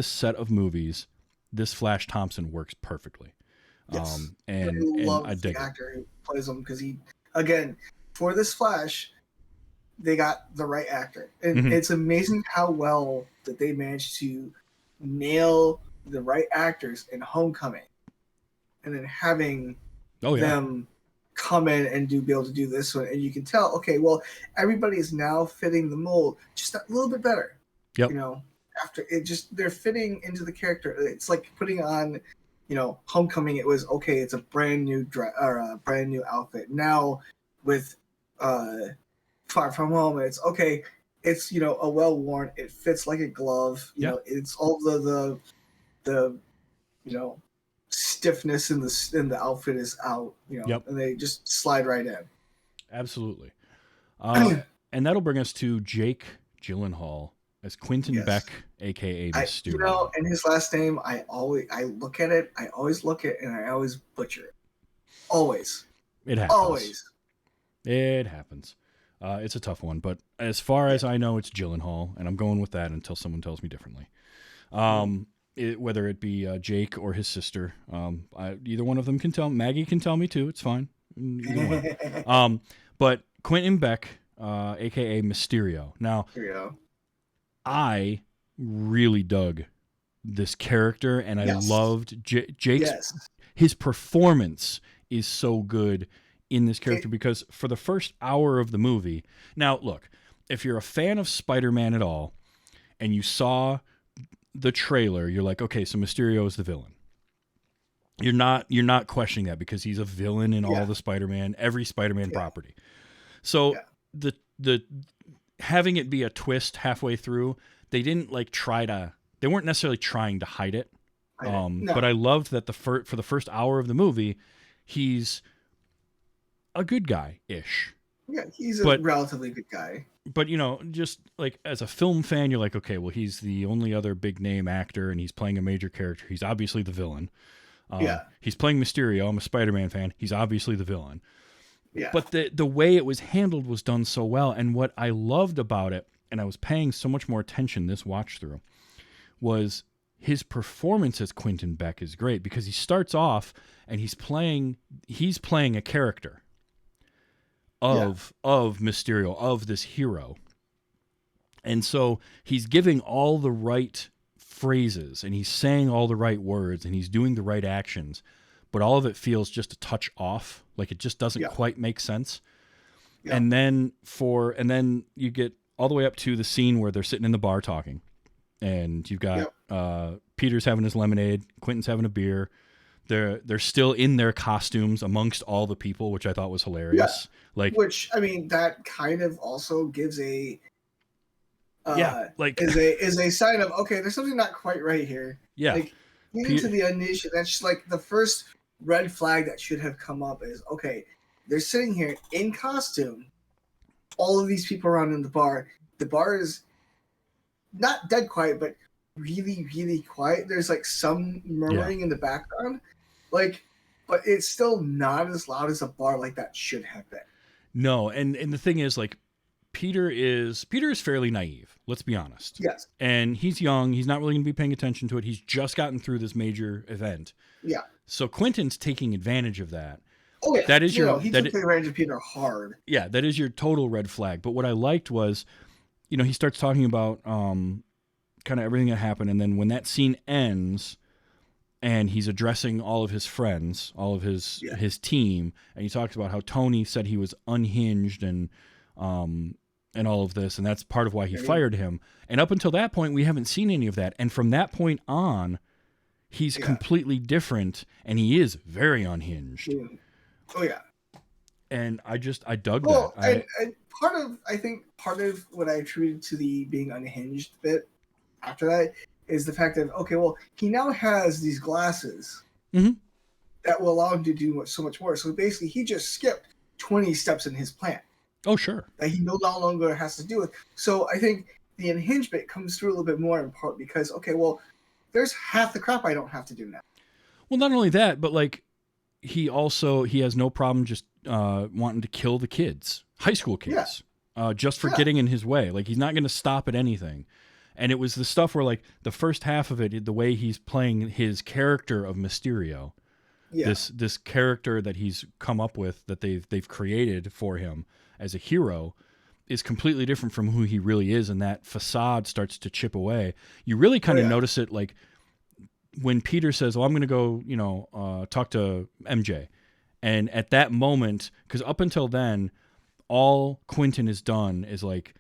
set of movies, this Flash Thompson works perfectly. Yes. And I dig the actor who plays him, because he, again, for this Flash, they got the right actor. And it's amazing how well that they managed to nail the right actors in Homecoming, and then having them come in and be able to do this one. And you can tell, okay, well, everybody is now fitting the mold just a little bit better. Yep. You know, after it just, they're fitting into the character. It's like putting on, you know, Homecoming, it was okay, it's a brand new brand new outfit. Now with Far From Home, it's okay, it's, you know, a well-worn, it fits like a glove, you know, it's all the you know, stiffness in the outfit is out, you know, and they just slide right in. Absolutely. And that'll bring us to Jake Gyllenhaal as Quentin Beck, aka Mysterio. You know, and his last name, I always look at it, and I always butcher it. Always. It happens. Always. It happens. It's a tough one, but as far as I know, it's Gyllenhaal, and I'm going with that until someone tells me differently. Whether it be Jake or his sister, either one of them can tell. Maggie can tell me too. It's fine. Either one. But Quentin Beck, aka Mysterio. Now, I really dug this character, and I loved Jake's. Yes. His performance is so good in this character because for the first hour of the movie. Now, look, if you're a fan of Spider-Man at all, and you saw the trailer, you're like, okay, so Mysterio is the villain. You're not questioning that because he's a villain in all the Spider-Man, every Spider-Man property. So the having it be a twist halfway through, they didn't they weren't necessarily trying to hide it. But I loved that for the first hour of the movie, he's a good guy-ish. Yeah, he's a relatively good guy. But, just like as a film fan, you're like, okay, well, he's the only other big name actor and he's playing a major character. He's obviously the villain. He's playing Mysterio. I'm a Spider-Man fan. He's obviously the villain. Yeah. But the way it was handled was done so well. And what I loved about it, and I was paying so much more attention this watch through, was his performance as Quentin Beck is great because he starts off and he's playing a character of Mysterio, of this hero. And so he's giving all the right phrases and he's saying all the right words and he's doing the right actions, but all of it feels just a touch off. Like it just doesn't quite make sense. Yeah. And then you get all the way up to the scene where they're sitting in the bar talking and you've got Peter's having his lemonade, Quentin's having a beer. They're still in their costumes amongst all the people, which I thought was hilarious. Yeah. Which, I mean, that kind of also gives a is a sign of, okay, there's something not quite right here. Yeah. Like into the initiation, that's just like the first red flag that should have come up is, okay, they're sitting here in costume, all of these people around in the bar. The bar is not dead quiet, but really, really quiet. There's like some murmuring in the background. Like, but it's still not as loud as a bar like that should have been. No, and the thing is, like, Peter is fairly naive, let's be honest. Yes. And he's young, he's not really going to be paying attention to it. He's just gotten through this major event. Yeah. So Quentin's taking advantage of that. Oh yeah. That is he took advantage of Peter hard. Yeah, that is your total red flag. But what I liked was, he starts talking about kind of everything that happened, and then when that scene ends and he's addressing all of his friends, all of his team, and he talks about how Tony said he was unhinged and all of this, and that's part of why he fired him. And up until that point, we haven't seen any of that. And from that point on, he's completely different, and he is very unhinged. Oh yeah. And I dug that. And part of what I attributed to the being unhinged bit after that is the fact that, okay, well, he now has these glasses that will allow him to do so much more. So basically, he just skipped 20 steps in his plan. Oh, sure. That he no longer has to deal with. So I think the unhinged bit comes through a little bit more in part because, okay, well, there's half the crap I don't have to do now. Well, not only that, but like he has no problem just wanting to kill the kids, high school kids, just for getting in his way. Like he's not going to stop at anything. And it was the stuff where like the first half of it, the way he's playing his character of Mysterio, this character that he's come up with that they've created for him as a hero is completely different from who he really is. And that facade starts to chip away. You really kind of notice it like when Peter says, "Oh, I'm going to go, talk to MJ." And at that moment, because up until then, all Quentin has done is like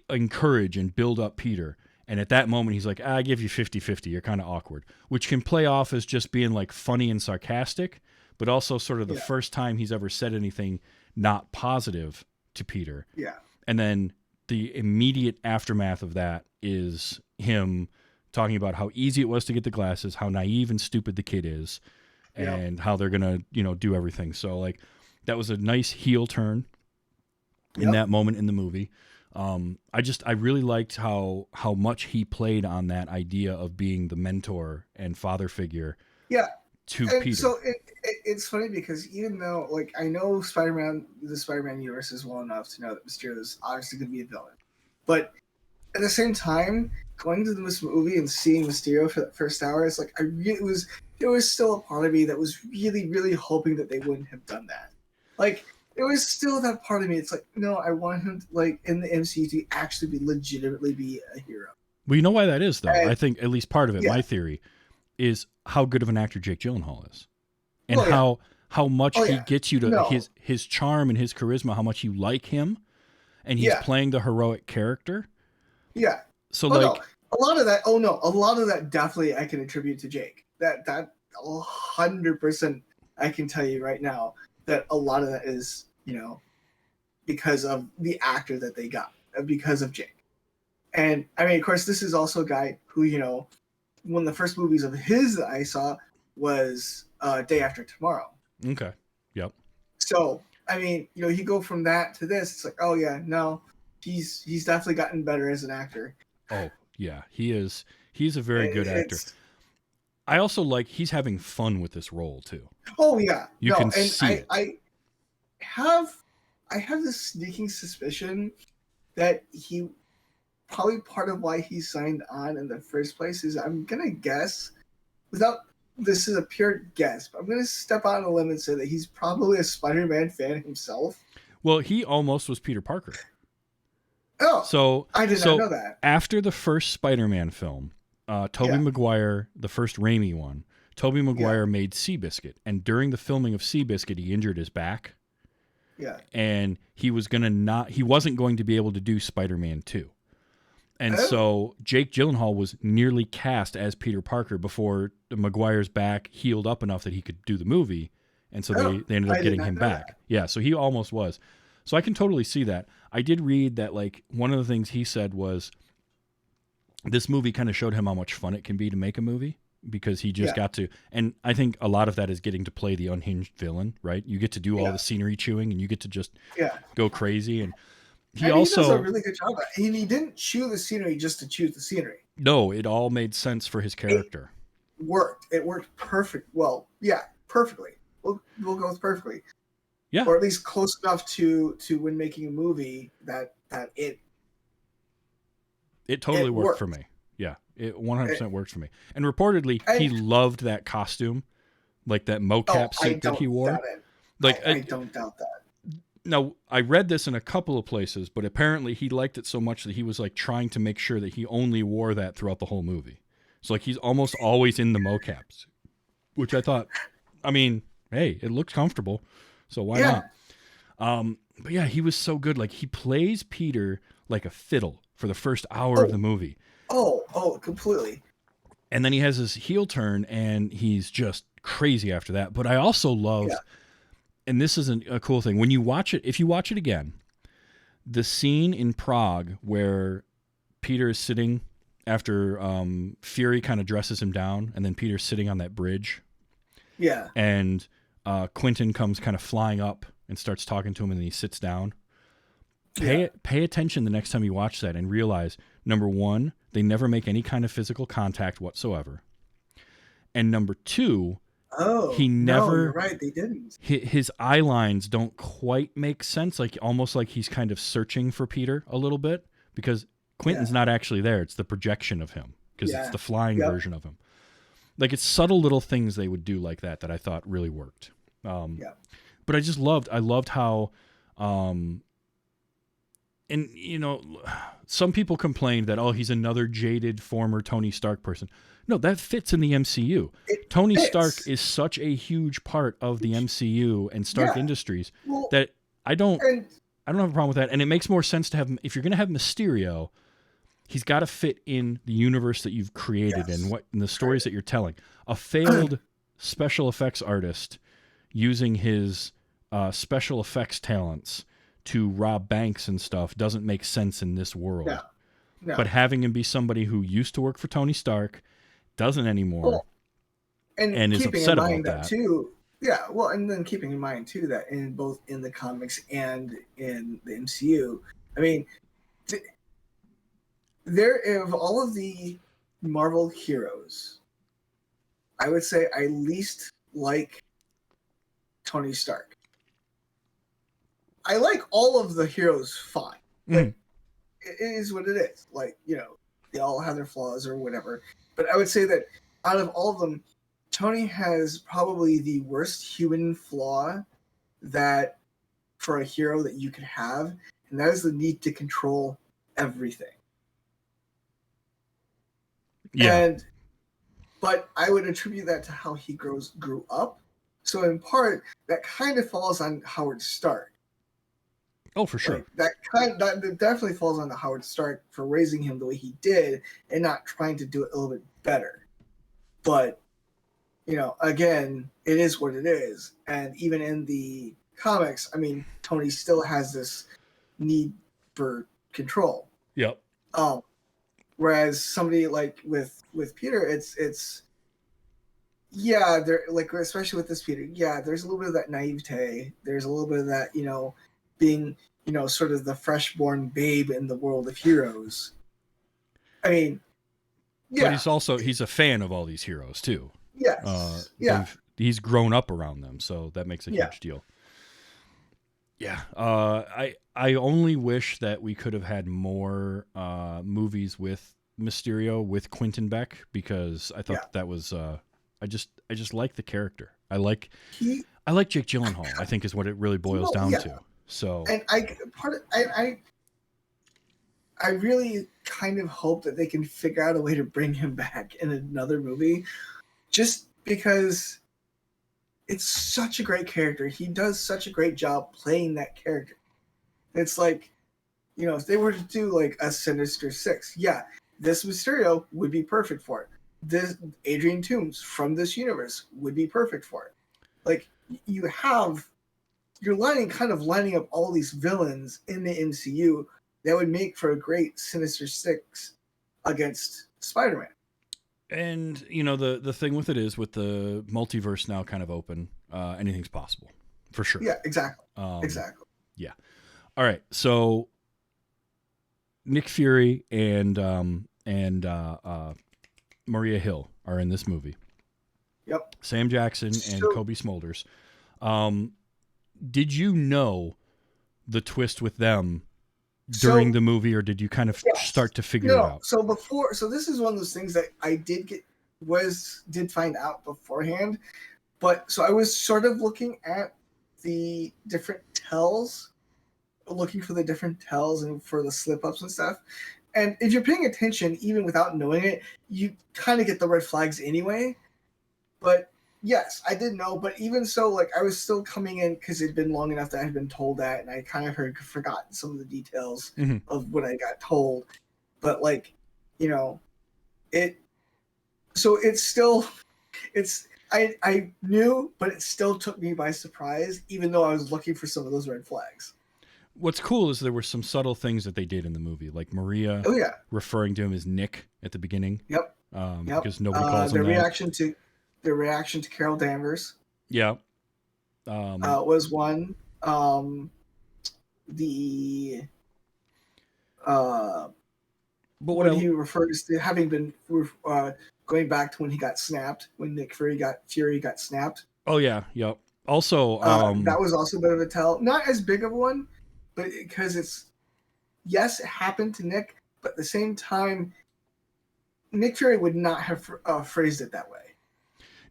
encourage and build up Peter. And at that moment, he's like, I give you 50-50. You're kind of awkward, which can play off as just being like funny and sarcastic, but also sort of the first time he's ever said anything not positive to Peter. Yeah. And then the immediate aftermath of that is him talking about how easy it was to get the glasses, how naive and stupid the kid is, and how they're going to, do everything. So like that was a nice heel turn in that moment in the movie. I really liked how much he played on that idea of being the mentor and father figure to Peter. So it's funny because even though, like, I know the Spider-Man universe is well enough to know that Mysterio is obviously going to be a villain, but at the same time, going to this movie and seeing Mysterio for that first hour, it's like there was still a part of me that was really, really hoping that they wouldn't have done that. Like, there was still that part of me. It's like, no, I want him to, like, in the MCU to actually legitimately be a hero. Well, you know why that is, though. And, I think at least part of it, yeah. my theory, is how good of an actor Jake Gyllenhaal is, and Well, yeah. how much Oh, he yeah. gets you to No. his charm and his charisma, how much you like him, and he's Yeah. playing the heroic character. Yeah. So Oh, like no. A lot of that definitely I can attribute to Jake. That 100% I can tell you right now that a lot of that is, because of the actor that they got, because of Jake. And I mean, of course, this is also a guy who, one of the first movies of his that I saw was Day After Tomorrow. okay, yep. So I mean, you go from that to this. It's like, oh yeah, no, he's definitely gotten better as an actor. Oh yeah, he is. He's a very good actor. It's- I also like he's having fun with this role too. Oh yeah, You can see it. I have this sneaking suspicion that he probably part of why he signed on in the first place is, I'm gonna guess, this is a pure guess, but I'm gonna step out on a limb and say that he's probably a Spider-Man fan himself. Well, he almost was Peter Parker. Oh, So I did not know that. After the first Spider-Man film, Tobey Maguire, the first Raimi one, Tobey Maguire made Seabiscuit, and during the filming of Seabiscuit, he injured his back. Yeah. And he wasn't going to be able to do Spider-Man 2. And so Jake Gyllenhaal was nearly cast as Peter Parker before Maguire's back healed up enough that he could do the movie. And so they ended up getting him back. That. Yeah, so he almost was. So I can totally see that. I did read that, like, one of the things he said was this movie kind of showed him how much fun it can be to make a movie, because he just got to, and I think a lot of that is getting to play the unhinged villain, right? You get to do all the scenery chewing, and you get to just go crazy. And he also does a really good job. And he didn't chew the scenery just to chew the scenery. No, it all made sense for his character. It worked perfect. Well, yeah, perfectly. We'll go with perfectly. Yeah. Or at least close enough to when making a movie that it totally worked for me. Yeah, it 100% worked for me. And reportedly, he loved that costume, like that mocap suit that he wore. Like I don't doubt that. Now, I read this in a couple of places, but apparently he liked it so much that he was like trying to make sure that he only wore that throughout the whole movie. So like he's almost always in the mocaps, which I thought, I mean, hey, it looks comfortable, so why not? But yeah, he was so good. Like, he plays Peter like a fiddle for the first hour of the movie. Oh, completely. And then he has his heel turn, and he's just crazy after that. But I also love, and this is a cool thing, when you watch it, if you watch it again, the scene in Prague where Peter is sitting after Fury kind of dresses him down, and then Peter's sitting on that bridge. Yeah. And Quentin comes kind of flying up and starts talking to him, and then he sits down. Pay attention the next time you watch that and realize, number one, they never make any kind of physical contact whatsoever. And number two, he never. No, you're right, they didn't. His eye lines don't quite make sense, like almost like he's kind of searching for Peter a little bit, because Quentin's not actually there. It's the projection of him, because it's the flying version of him. Like, it's subtle little things they would do like that I thought really worked. But I loved how, and some people complained that, he's another jaded former Tony Stark person. No, that fits in the MCU. Tony Stark is such a huge part of the MCU and Stark Industries that I don't have a problem with that. And it makes more sense to have, if you're going to have Mysterio, he's got to fit in the universe that you've created and the stories that you're telling. A failed special effects artist using his special effects talents to rob banks and stuff doesn't make sense in this world. No. But having him be somebody who used to work for Tony Stark, doesn't anymore, and is upset about that too. Yeah, well, and then keeping in mind too that in both in the comics and in the MCU, I mean, there of all of the Marvel heroes, I would say I least like Tony Stark. I like all of the heroes fine. Like, it is what it is. Like, you know, they all have their flaws or whatever. But I would say that out of all of them, Tony has probably the worst human flaw that for a hero that you could have, and that is the need to control everything. Yeah. But I would attribute that to how he grew up. So in part, that kind of falls on Howard Stark. Oh, for sure. Like, that definitely falls on Howard Stark for raising him the way he did and not trying to do it a little bit better. But, you know, again, it is what it is. And even in the comics, I mean, Tony still has this need for control. Yep. Whereas somebody like with Peter, it's yeah, there, like, especially with this Peter, yeah, there's a little bit of that naivete. There's a little bit of that, you know, being, you know, sort of the freshborn babe in the world of heroes. I mean, yeah. But he's a fan of all these heroes too. Yes. He's grown up around them, so that makes a huge deal. Yeah. I only wish that we could have had more movies with Mysterio with Quentin Beck, because I thought that was I just like the character. I like Jake Gyllenhaal, I think, is what it really boils down to. So, and I really kind of hope that they can figure out a way to bring him back in another movie, just because it's such a great character. He does such a great job playing that character. It's like, you know, if they were to do like a Sinister Six, this Mysterio would be perfect for it. This Adrian Toomes from this universe would be perfect for it. Like, you're lining up all these villains in the MCU that would make for a great Sinister Six against Spider-Man. And, you know, the thing with it is, with the multiverse now kind of open, anything's possible, for sure. Yeah, exactly. Exactly. Yeah. All right. So Nick Fury and Maria Hill are in this movie. Yep. Sam Jackson and Kobe Smulders. Did you know the twist with them during the movie, or did you kind of start to figure it out? So this is one of those things that I did find out beforehand. But so I was sort of looking at the different tells, looking for the different tells and for the slip ups and stuff. And if you're paying attention, even without knowing it, you kind of get the red flags anyway. But yes, I did know. But even so, like, I was still coming in because it'd been long enough that I had been told that, and I kind of forgotten some of the details of what I got told. But, like, you know, I knew, but it still took me by surprise, even though I was looking for some of those red flags. What's cool is there were some subtle things that they did in the movie, like Maria referring to him as Nick at the beginning. Yep. Because nobody calls him that. Their reaction to Carol Danvers. Yeah. Was one. But when he refers to having been going back to when he got snapped, when Nick Fury got snapped. Oh yeah, yep. Also, that was also a bit of a tell. Not as big of one, but because it happened to Nick, but at the same time, Nick Fury would not have phrased it that way.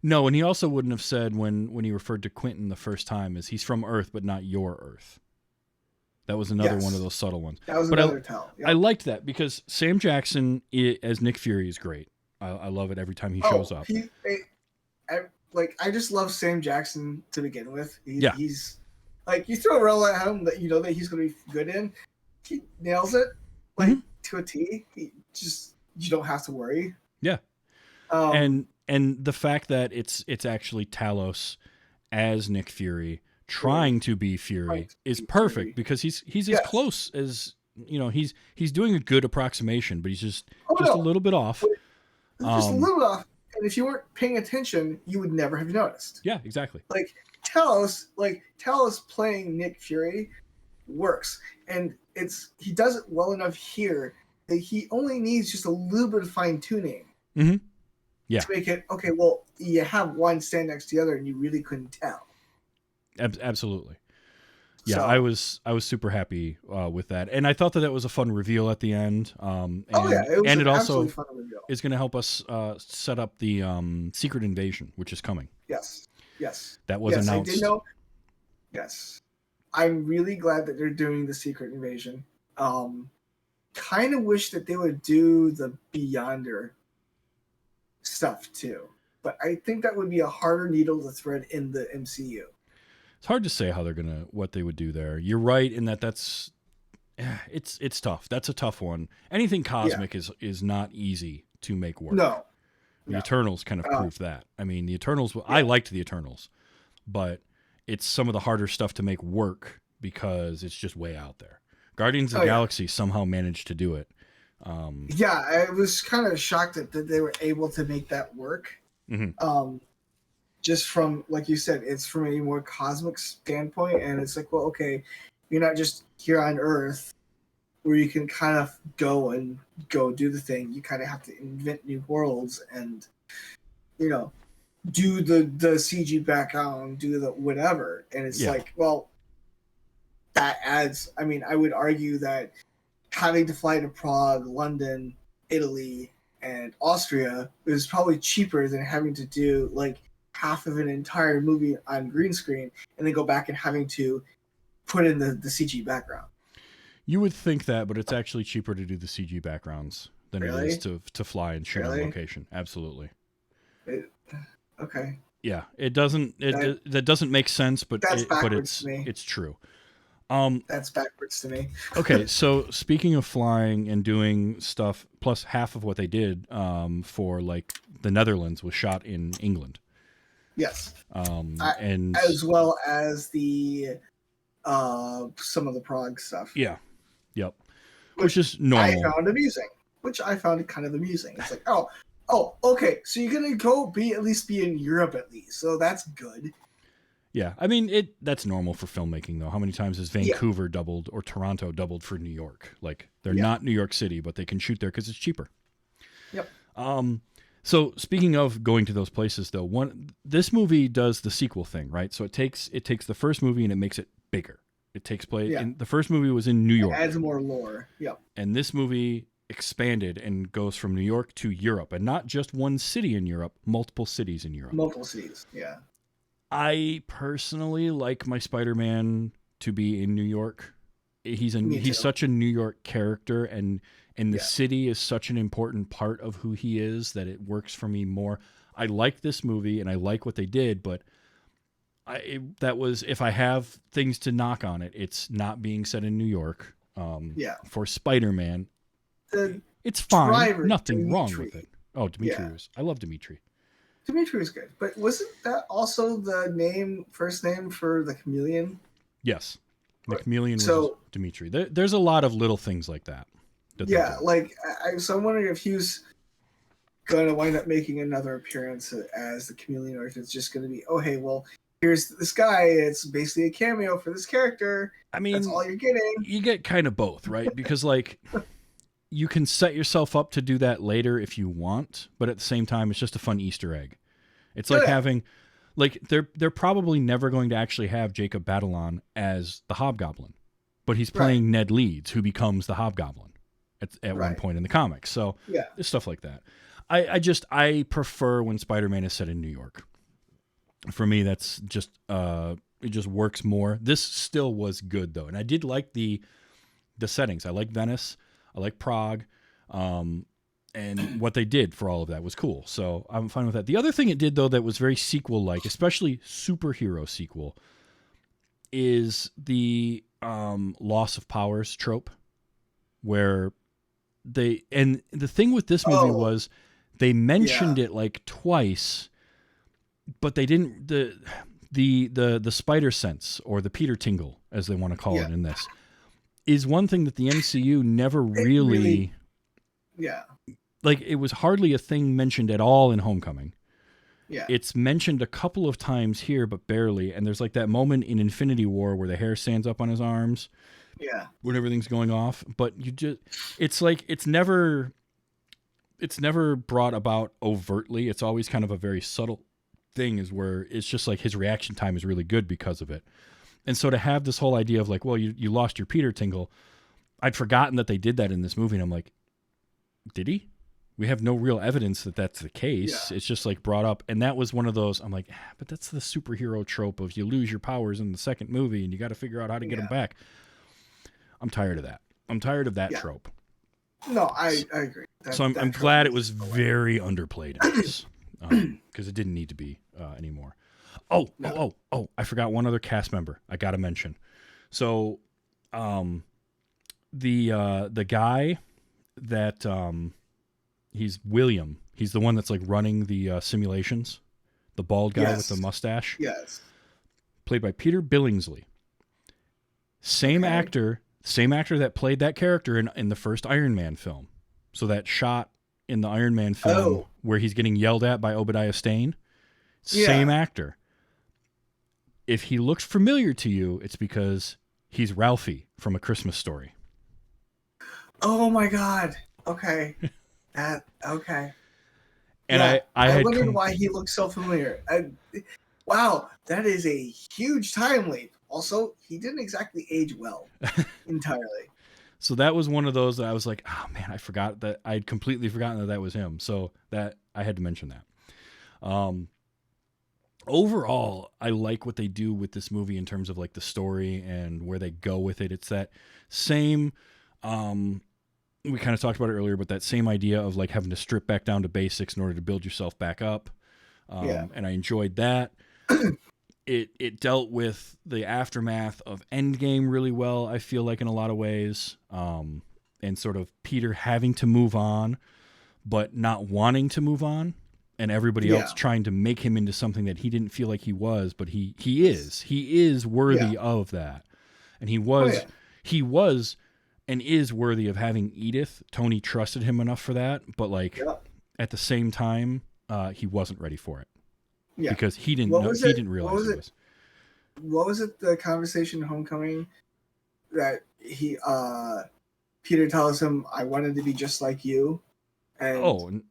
No, and he also wouldn't have said when he referred to Quentin the first time as he's from Earth, but not your Earth. That was another one of those subtle ones. That was another tell. Yep. I liked that because Sam Jackson as Nick Fury is great. I love it every time he shows up. I just love Sam Jackson to begin with. He's like, you throw a role at him that you know that he's going to be good in, he nails it to a T. You don't have to worry. Yeah. And the fact that it's actually Talos as Nick Fury trying to be Fury is perfect because he's as close as, you know, he's doing a good approximation, but he's just a little bit off. Just a little off. And if you weren't paying attention, you would never have noticed. Yeah, exactly. Like Talos playing Nick Fury works, and he does it well enough here that he only needs just a little bit of fine tuning. Mm-hmm. Yeah. To make it okay. Well, you have one stand next to the other, and you really couldn't tell. Absolutely. Yeah, So- I was super happy with that, and I thought that was a fun reveal at the end. And, it was and an it also absolutely fun reveal. is going to help us set up the Secret Invasion, which is coming. Yes. That was yes, announced. I did know. Yes, I'm really glad that they're doing the Secret Invasion. Kind of wish that they would do the Beyonder stuff too, but I think that would be a harder needle to thread in the MCU. It's hard to say what they would do there. You're right in that's it's tough. That's a tough one. Anything cosmic is not easy to make work. No. The Eternals kind of proved that. I mean, the Eternals. I liked the Eternals, but it's some of the harder stuff to make work because it's just way out there. Guardians of the Galaxy somehow managed to do it. I was kind of shocked that they were able to make that work. Mm-hmm. Just from, like you said, it's from a more cosmic standpoint, and it's like, well, okay, you're not just here on Earth where you can kind of go do the thing. You kind of have to invent new worlds and, do the CG background, do the whatever. And it's like, well, that adds, I mean, I would argue that having to fly to Prague, London, Italy, and Austria is probably cheaper than having to do like half of an entire movie on green screen and then go back and having to put in the CG background. You would think that, but it's actually cheaper to do the CG backgrounds than it is to fly and shoot on location. Absolutely. Okay. Yeah, it doesn't. That doesn't make sense, but it's true. That's backwards to me. Okay, so speaking of flying and doing stuff, plus half of what they did for like the Netherlands was shot in England. Yes. And as well as the some of the Prague stuff. Yeah. Yep. Which is normal. I found kind of amusing. It's like, oh, okay. So you're gonna at least be in Europe at least. So that's good. Yeah, I mean that's normal for filmmaking though. How many times has Vancouver doubled or Toronto doubled for New York? Like they're not New York City, but they can shoot there because it's cheaper. Yep. So speaking of going to those places though, this movie does the sequel thing, right? So it takes the first movie and it makes it bigger. It takes place. Yeah. The first movie was in New York. It adds more lore. Yep. And this movie expanded and goes from New York to Europe, and not just one city in Europe, multiple cities in Europe. Multiple cities. Yeah. I personally like my Spider-Man to be in New York. He's such a New York character, and the city is such an important part of who he is that it works for me more. I like this movie and I like what they did, but if I have things to knock on it, it's not being set in New York. For Spider-Man, it's fine. Nothing wrong with it. Oh, Dimitri I love Dimitri. Dimitri was good, but wasn't that also the first name for the chameleon? Yes, the chameleon was Dimitri. There's a lot of little things like that. So I'm wondering if he was going to wind up making another appearance as the chameleon, or if it's just going to be, oh, hey, well, here's this guy. It's basically a cameo for this character. I mean, that's all you're getting. You get kind of both, right? Because like you can set yourself up to do that later if you want, but at the same time, it's just a fun Easter egg. It's like having, like they're probably never going to actually have Jacob Batalon as the Hobgoblin, but he's playing Ned Leeds, who becomes the Hobgoblin at one point in the comics. So there's stuff like that. I prefer when Spider-Man is set in New York. For me, that's just it just works more. This still was good though, and I did like the settings. I like Venice. I like Prague. And what they did for all of that was cool. So I'm fine with that. The other thing it did, though, that was very sequel-like, especially superhero sequel, is the loss of powers trope, where and the thing with this movie was they mentioned it like twice, but they didn't the spider sense, or the Peter Tingle, as they want to call it in this, is one thing that the MCU never really like, it was hardly a thing mentioned at all in Homecoming. Yeah. It's mentioned a couple of times here, but barely. And there's like that moment in Infinity War where the hair stands up on his arms. Yeah. When everything's going off. But it's like, it's never brought about overtly. It's always kind of a very subtle thing is where it's just like his reaction time is really good because of it. And so to have this whole idea of like, well, you lost your Peter tingle. I'd forgotten that they did that in this movie. And I'm like, did he? We have no real evidence that that's the case. Yeah. It's just like brought up. And that was one of those, I'm like, but that's the superhero trope of you lose your powers in the second movie and you got to figure out how to get them back. I'm tired of that. I'm tired of that trope. No, I agree. So I'm glad it was very underplayed in this because it didn't need to be anymore. Oh, I forgot one other cast member I got to mention. So the guy that he's William. He's the one that's like running the simulations. The bald guy with the mustache. Yes. Played by Peter Billingsley. Same actor that played that character in the first Iron Man film. So that shot in the Iron Man film where he's getting yelled at by Obadiah Stane. Same actor. If he looks familiar to you, it's because he's Ralphie from A Christmas Story. Oh my God. Okay. Okay. And I wondered why he looked so familiar. Wow, that is a huge time leap. Also, he didn't exactly age well entirely. So that was one of those that I was like, oh man, I forgot that. I'd completely forgotten that was him. So that I had to mention that. Overall, I like what they do with this movie in terms of like the story and where they go with it. It's that same, we kind of talked about it earlier, but that same idea of like having to strip back down to basics in order to build yourself back up. And I enjoyed that. It dealt with the aftermath of Endgame really well, I feel like, in a lot of ways. And sort of Peter having to move on, but not wanting to move on. And everybody else trying to make him into something that he didn't feel like he was, but he is. He is worthy of that. And he was and is worthy of having Edith. Tony trusted him enough for that, but like at the same time, he wasn't ready for it. Yeah. Because he didn't realize it was. What was it, the conversation in Homecoming that Peter tells him, I wanted to be just like you? And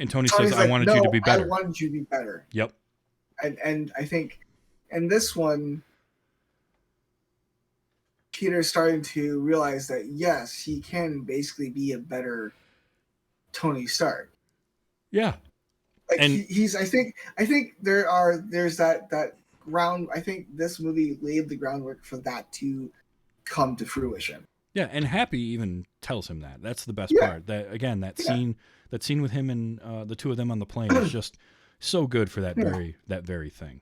Tony says, I wanted you to be better. I wanted you to be better. Yep. And I think in this one, Peter's starting to realize that, yes, he can basically be a better Tony Stark. Yeah. Like he's I think there's that ground. I think this movie laid the groundwork for that to come to fruition. Yeah, and Happy even tells him that. That's the best part. That again, that scene with him and the two of them on the plane is just so good for that very thing.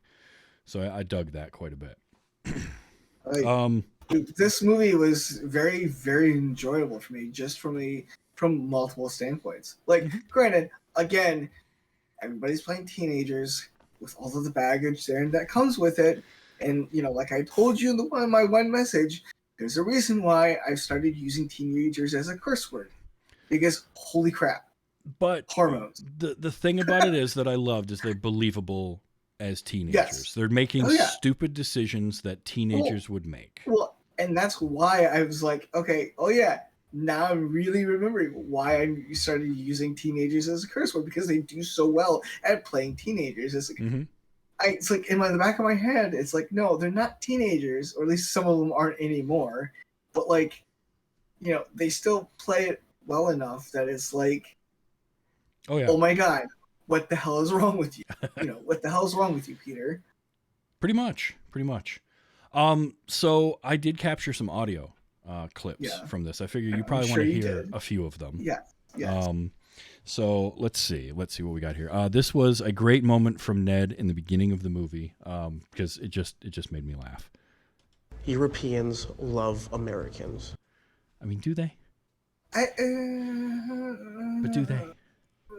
So I dug that quite a bit. This movie was very, very enjoyable for me, just from multiple standpoints. Like, granted, again, everybody's playing teenagers with all of the baggage there and that comes with it. And, like I told you in my one message, there's a reason why I've started using teenagers as a curse word. Because, holy crap. But hormones. The thing about it is that I loved is they're believable as teenagers. Yes. They're making stupid decisions that teenagers would make. Well, and that's why I was like, okay, now I'm really remembering why I started using teenagers as a curse word, because they do so well at playing teenagers. It's like, it's like in the back of my head, it's like, no, they're not teenagers, or at least some of them aren't anymore. But like, they still play it well enough that it's like, oh my God, what the hell is wrong with you? What the hell is wrong with you, Peter? Pretty much. So I did capture some audio clips from this. I figure you probably want to hear a few of them. Yeah. So let's see what we got here. This was a great moment from Ned in the beginning of the movie because it just made me laugh. Europeans love Americans. I mean, do they? But do they?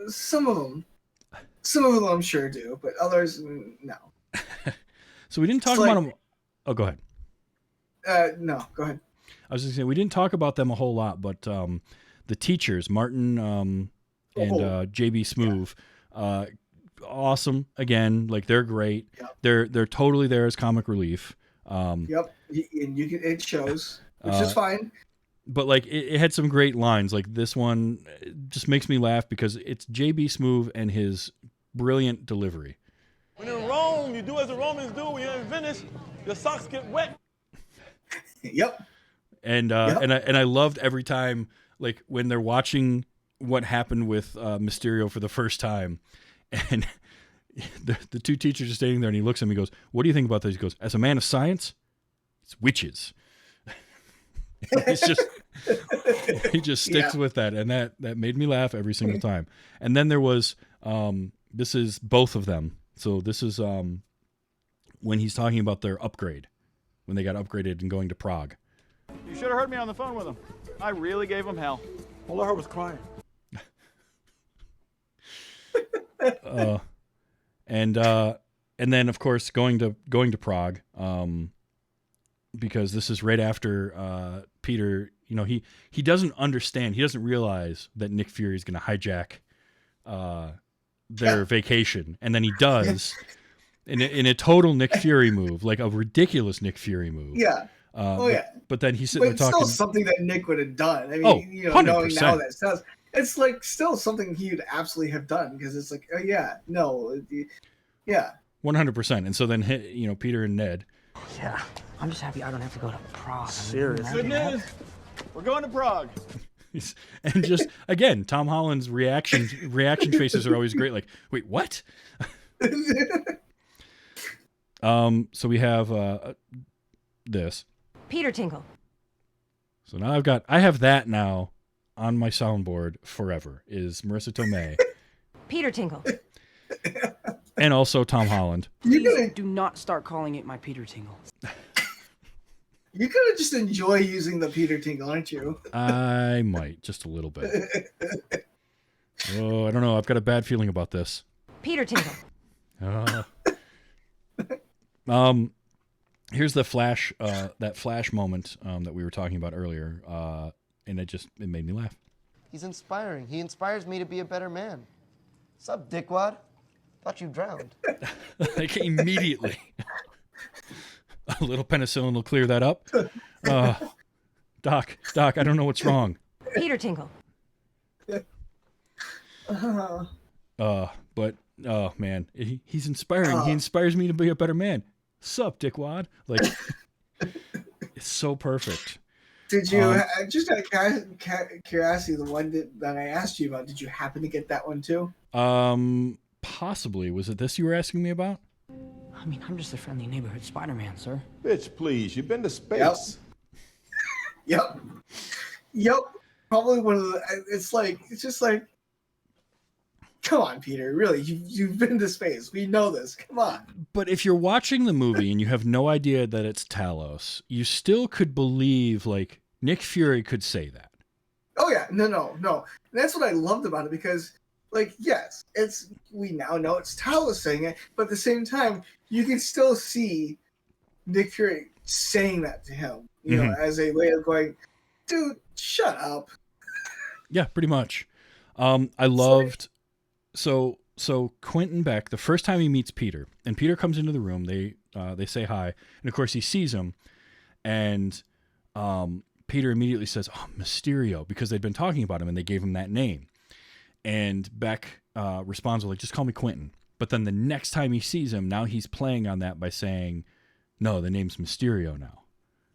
Some of them I'm sure do, but others no. So we didn't talk about them. Oh, go ahead. No, go ahead. I was just saying we didn't talk about them a whole lot, but the teachers, Martin and JB Smoove, awesome. Again, like they're great. Yep. They're totally there as comic relief. And it shows, which is fine. But like it had some great lines. Like this one just makes me laugh because it's JB Smoove and his brilliant delivery. When in Rome, you do as the Romans do when you're in Venice, your socks get wet. Yep. And I loved every time, like when they're watching what happened with Mysterio for the first time, and the two teachers are standing there, and he looks at him, he goes, "What do you think about this?" He goes, "As a man of science, it's witches." It's just he just sticks with that, and that made me laugh every single time. And then there was this is both of them. So this is when he's talking about their upgrade, when they got upgraded and going to Prague. You should have heard me on the phone with him. I really gave him hell. All I heard was crying. And then of course going to Prague, because this is right after Peter. You know, he doesn't understand. He doesn't realize that Nick Fury is going to hijack their vacation, and then he does in a total Nick Fury move, like a ridiculous Nick Fury move. Yeah. But then he's sitting there talking. Still something that Nick would have done. I mean, you know, knowing 100%. now that sounds, it's like still something he would absolutely have done, because it's like, 100%. And so then, you know, Peter and Ned. Yeah, I'm just happy I don't have to go to Prague. Seriously. Good news. We're going to Prague. And just again, Tom Holland's reaction faces are always great. Like, wait, what? So we have this. Peter Tingle. So now I have that now on my soundboard forever is Marissa Tomei. Peter Tingle. And also Tom Holland. Please do not start calling it my Peter Tingle. You could just enjoy using the Peter Tingle, aren't you? I might, just a little bit. Oh, I don't know. I've got a bad feeling about this. Peter Tingle. Here's the flash, that flash moment that we were talking about earlier, and it made me laugh. He's inspiring. He inspires me to be a better man. Sup, dickwad? Thought you drowned. Like immediately. A little penicillin will clear that up. Doc, I don't know what's wrong. Peter Tingle. But oh man, he's inspiring. He inspires me to be a better man. Sup, dickwad? Like, it's so perfect. Did you just out of curiosity, the one that I asked you about? Did you happen to get that one too? Possibly. Was it this you were asking me about? I mean, I'm just a friendly neighborhood Spider-Man, sir. Bitch, please. You've been to space. Yep. Probably one of the. It's just like. Come on, Peter. Really, you've been to space. We know this. Come on. But if you're watching the movie and you have no idea that it's Talos, you still could believe like Nick Fury could say that. Oh yeah, no. That's what I loved about it, because, like, yes, we now know it's Talos saying it, but at the same time, you can still see Nick Fury saying that to him, you know, as a way of going, dude, shut up. Yeah, pretty much. I loved. So Quentin Beck, the first time he meets Peter, and Peter comes into the room, they say hi, and of course he sees him, and Peter immediately says, "Oh, Mysterio," because they'd been talking about him and they gave him that name, and Beck responds with like, "Just call me Quentin." But then the next time he sees him, now he's playing on that by saying, "No, the name's Mysterio now,"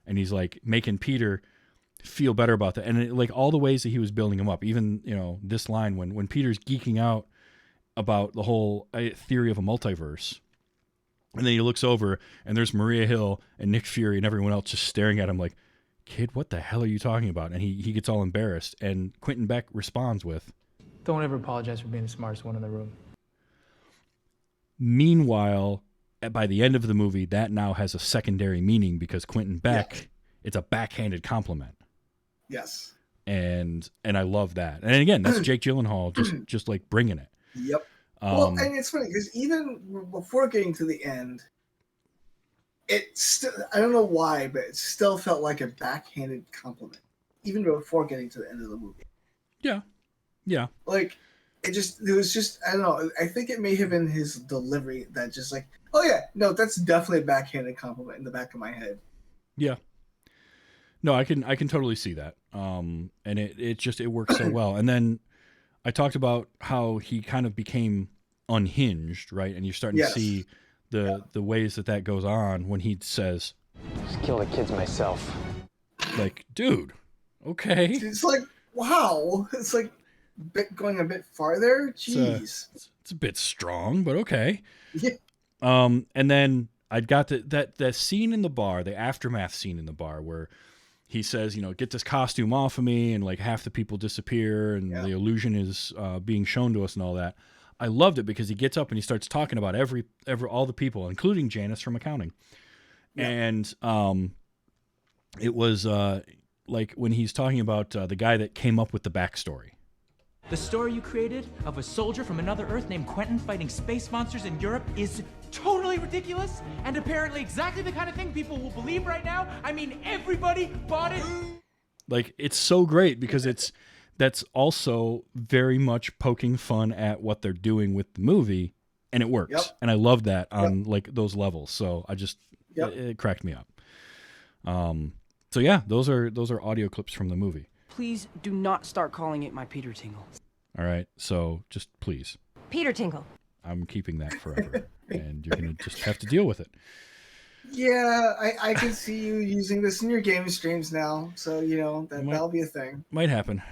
and he's like making Peter feel better about that, and like all the ways that he was building him up, even this line when Peter's geeking out about the whole theory of a multiverse, and then he looks over and there's Maria Hill and Nick Fury and everyone else just staring at him like, "Kid, what the hell are you talking about?" And he gets all embarrassed, and Quentin Beck responds with, "Don't ever apologize for being the smartest one in the room." Meanwhile, by the end of the movie, that now has a secondary meaning, because Quentin Beck, it's a backhanded compliment. Yes. And I love that. And again, that's Jake Gyllenhaal just like bringing it. Yep. Well, and it's funny because even before getting to the end, it still, I don't know why, but it still felt like a backhanded compliment, even before getting to the end of the movie. Yeah. Like, it was just, I don't know, I think it may have been his delivery that just like, oh yeah, no, that's definitely a backhanded compliment in the back of my head. Yeah. No, I can totally see that. And it works so well. And then I talked about how he kind of became unhinged, right? And you're starting to see the ways that goes on when he says, Just kill the kids myself. like, dude, okay. It's like, wow. It's like going a bit farther. Jeez. It's a bit strong, but okay. Yeah. And then I got that scene in the bar, the aftermath scene in the bar where he says, get this costume off of me, and like half the people disappear, and the illusion is being shown to us and all that. I loved it because he gets up and he starts talking about all the people, including Janice from accounting. Yeah. And it was like when he's talking about the guy that came up with the backstory. The story you created of a soldier from another Earth named Quentin fighting space monsters in Europe is totally ridiculous and apparently exactly the kind of thing people will believe right now. I mean, everybody bought it. Like, it's so great because that's also very much poking fun at what they're doing with the movie, and it works. Yep. And I love that on like those levels. So I just it cracked me up. So yeah, those are audio clips from the movie. Please do not start calling it my Peter Tingle. All right, so just please. Peter Tingle. I'm keeping that forever, and you're going to just have to deal with it. Yeah, I can see you using this in your game streams now, so that'll be a thing. Might happen.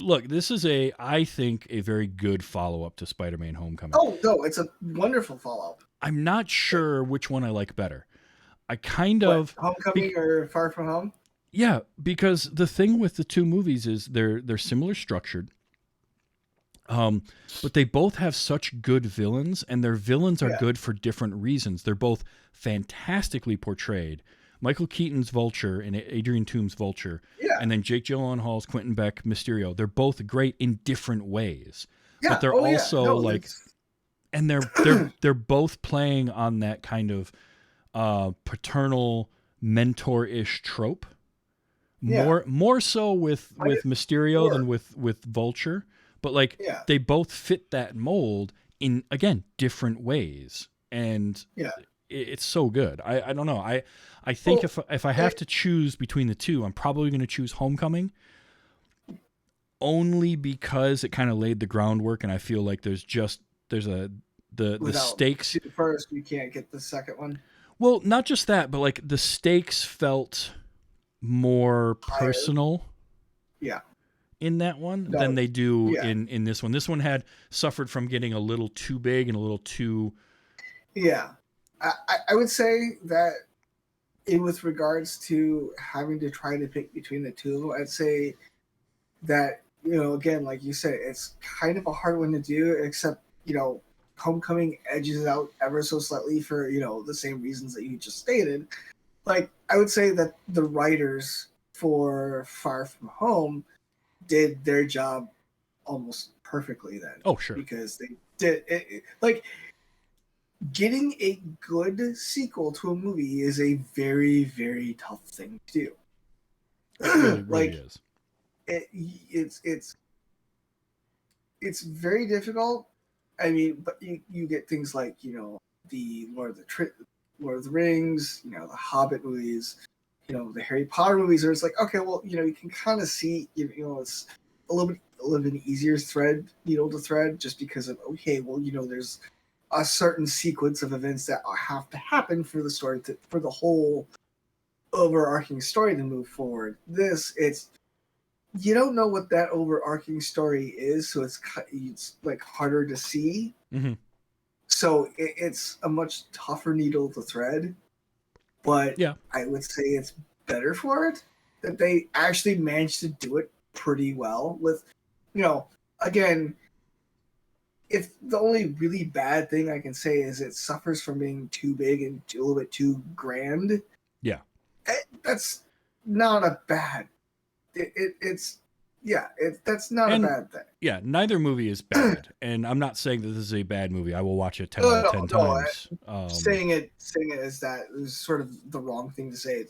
Look, this is I think a very good follow-up to Spider-Man: Homecoming. Oh no, it's a wonderful follow-up. I'm not sure which one I like better. I kind of Homecoming or Far From Home. Yeah, because the thing with the two movies is they're similar structured, but they both have such good villains, and their villains are good for different reasons. They're both fantastically portrayed. Michael Keaton's Vulture and Adrian Toome's Vulture, and then Jake Gyllenhaal's Quentin Beck Mysterio. They're both great in different ways, but they're also and they're both playing on that kind of paternal mentor-ish trope. More so with Mysterio than with Vulture, but they both fit that mold in, again, different ways, and it's so good. I don't know. I think if I have to choose between the two, I'm probably going to choose Homecoming, only because it kind of laid the groundwork, and I feel like there's the stakes. First, you can't get the second one. Well, not just that, but like the stakes felt more personal in that one than they do in this one. This one had suffered from getting a little too big and a little too I would say that with regards to having to try to pick between the two, I'd say that again, like you said, it's kind of a hard one to do, except Homecoming edges out ever so slightly for the same reasons that you just stated. Like, I would say that the writers for Far From Home did their job almost perfectly then. Oh, sure. Because they did it. Like, getting a good sequel to a movie is a very, very tough thing to do. It really is. It's very difficult. I mean, but you get things like, the Lord of the Rings, the Hobbit movies, the Harry Potter movies, where it's like, okay, well, you can kind of see, it's a little bit easier needle to thread, just because of, okay, well, there's a certain sequence of events that have to happen for the story for the whole overarching story to move forward. You don't know what that overarching story is, so it's like harder to see. Mm-hmm. So it's a much tougher needle to thread, but I would say it's better for it that they actually managed to do it pretty well with, again, if the only really bad thing I can say is it suffers from being too big and a little bit too grand. Yeah. That's not a bad, that's not a bad thing. Yeah, neither movie is bad, and I'm not saying that this is a bad movie. I will watch it 10 out of 10 times. Saying it as that is sort of the wrong thing to say.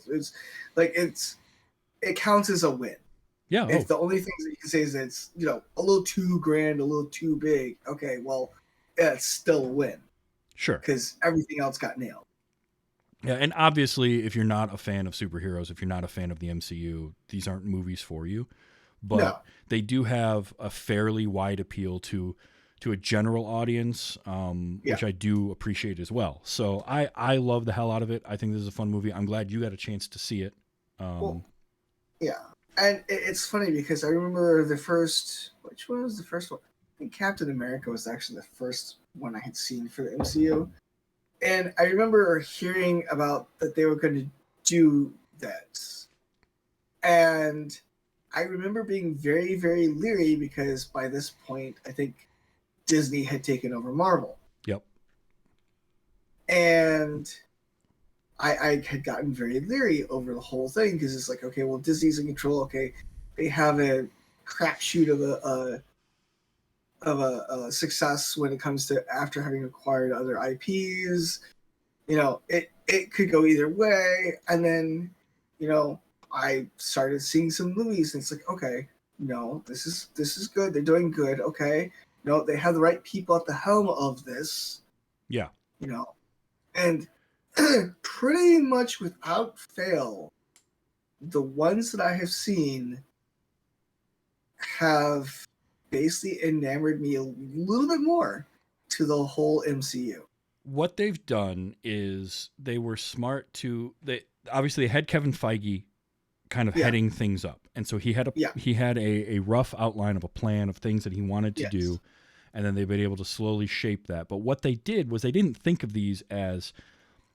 It counts as a win. Yeah. If the only things that you can say is it's a little too grand, a little too big. Okay, well, it's still a win. Sure. Because everything else got nailed. Yeah, and obviously, if you're not a fan of superheroes, if you're not a fan of the MCU, these aren't movies for you. But they do have a fairly wide appeal to to a general audience, which I do appreciate as well. So I love the hell out of it. I think this is a fun movie. I'm glad you got a chance to see it. Yeah. And it's funny because I remember which one was the first one? I think Captain America was actually the first one I had seen for the MCU. And I remember hearing about that they were going to do that. And I remember being very, very leery because by this point, I think Disney had taken over Marvel. Yep. And I had gotten very leery over the whole thing because it's like, okay, well, Disney's in control. Okay, they have a crapshoot of a success when it comes to after having acquired other IPs. You know, it could go either way. And then, you know, I started seeing some movies, and it's like, okay, no, this is good. They're doing good. Okay, no, they have the right people at the helm of this. Yeah. You know, and pretty much without fail, the ones that I have seen have basically enamored me a little bit more to the whole MCU. What they've done is they were smart they obviously had Kevin Feige kind of heading things up. And so he had a rough outline of a plan of things that he wanted to do. And then they've been able to slowly shape that. But what they did was they didn't think of these as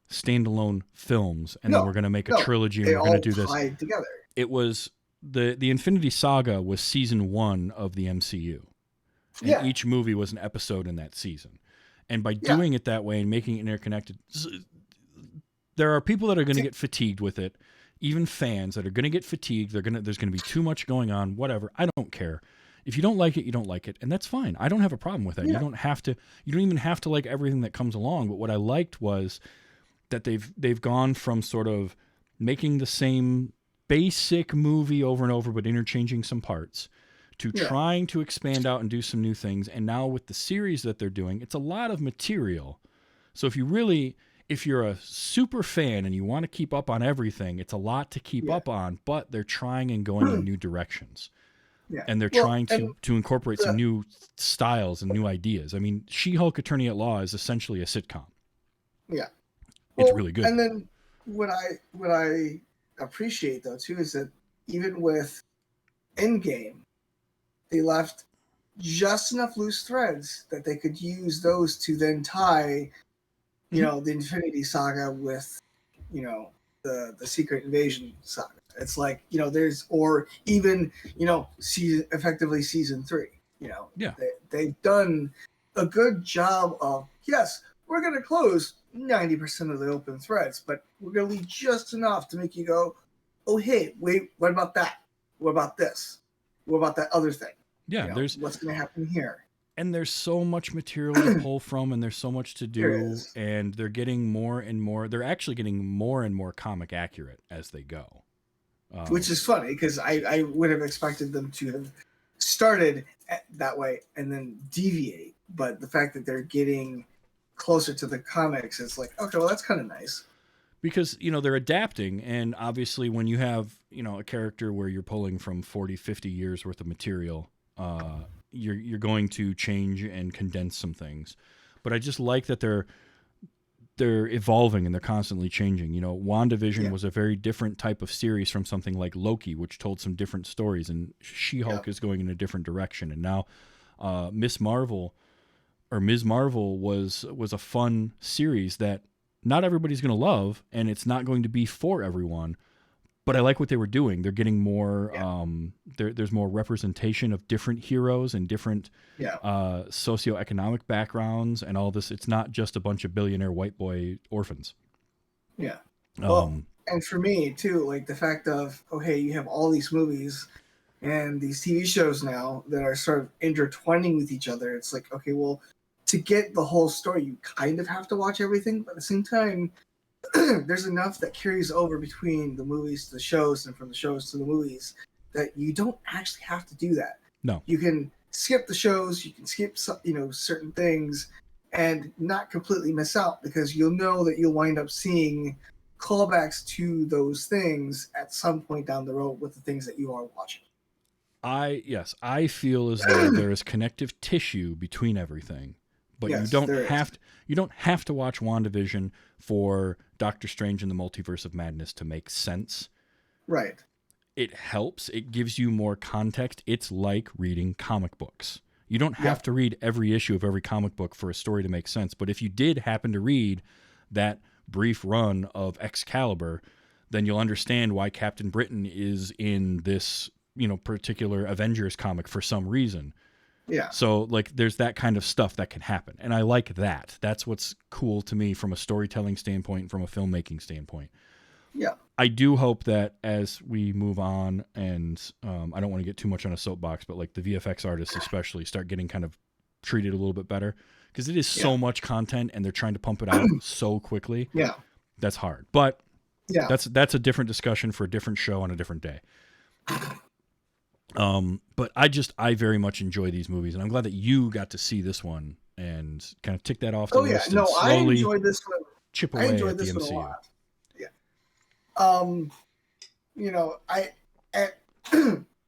standalone films and then we're going to make a trilogy and we're going to do this. Tied together. It was the Infinity Saga was season 1 of the MCU. And each movie was an episode in that season. And by doing it that way and making it interconnected, there are people that are going to get fatigued with it. Even fans that are going to get fatigued. There's going to be too much going on, whatever. I don't care. If you don't like it, you don't like it. And that's fine. I don't have a problem with that. You don't even have to like everything that comes along. But what I liked was that they've gone from sort of making the same basic movie over and over, but interchanging some parts, to trying to expand out and do some new things. And now with the series that they're doing, it's a lot of material. So if you're a super fan and you want to keep up on everything, it's a lot to keep up on, but they're trying and going in new directions. Yeah. And they're trying to incorporate some new styles and new ideas. I mean, She-Hulk Attorney at Law is essentially a sitcom. Yeah. It's really good. And then what I appreciate though too is that even with Endgame, they left just enough loose threads that they could use those to then tie, you know, the Infinity Saga with, you know, the Secret Invasion saga. It's like, you know, or even, you know, effectively season 3, you know. Yeah. They've done a good job of, yes, we're going to close 90% of the open threads, but we're going to leave just enough to make you go, oh, hey, wait, what about that? What about this? What about that other thing? Yeah, you know, what's going to happen here? And there's so much material to pull from, and there's so much to do, and they're getting more and more. They're actually getting more and more comic accurate as they go. Which is funny, because I would have expected them to have started that way and then deviate. But the fact that they're getting closer to the comics, it's like, okay, well, that's kind of nice. Because, you know, they're adapting, and obviously when you have, you know, a character where you're pulling from 40, 50 years worth of material, you're going to change and condense some things. But I just like that they're evolving and they're constantly changing. You know, WandaVision was a very different type of series from something like Loki, which told some different stories, and She-Hulk is going in a different direction. And now Ms. Marvel was a fun series that not everybody's going to love, and it's not going to be for everyone. But I like what they were doing. They're getting more. There's more representation of different heroes and different socioeconomic backgrounds and all this. It's not just a bunch of billionaire white boy orphans. Yeah. Well, and for me too, like the fact of, oh hey, you have all these movies and these TV shows now that are sort of intertwining with each other. It's like, okay, well, to get the whole story, you kind of have to watch everything, but at the same time, there's enough that carries over between the movies to the shows and from the shows to the movies that you don't actually have to do that. No. You can skip the shows, you can skip certain things and not completely miss out, because you'll know that you'll wind up seeing callbacks to those things at some point down the road with the things that you are watching. I feel as though there is connective tissue between everything, but Yes, you don't there have is. to, you don't have to watch WandaVision for Doctor Strange in the Multiverse of Madness to make sense. Right. It helps. It gives you more context. It's like reading comic books. You don't have to read every issue of every comic book for a story to make sense. But if you did happen to read that brief run of Excalibur, then you'll understand why Captain Britain is in this, particular Avengers comic for some reason. Yeah. So like there's that kind of stuff that can happen. And I like that. That's what's cool to me from a storytelling standpoint, from a filmmaking standpoint. Yeah. I do hope that as we move on, and I don't want to get too much on a soapbox, but like the VFX artists especially start getting kind of treated a little bit better, because it is so much content and they're trying to pump it out so quickly. Yeah. That's hard. But yeah, that's a different discussion for a different show on a different day. But I very much enjoy these movies, and I'm glad that you got to see this one and kind of tick that off the list. No, and I slowly enjoyed this one. chip I away enjoyed at the this one MCU. a lot.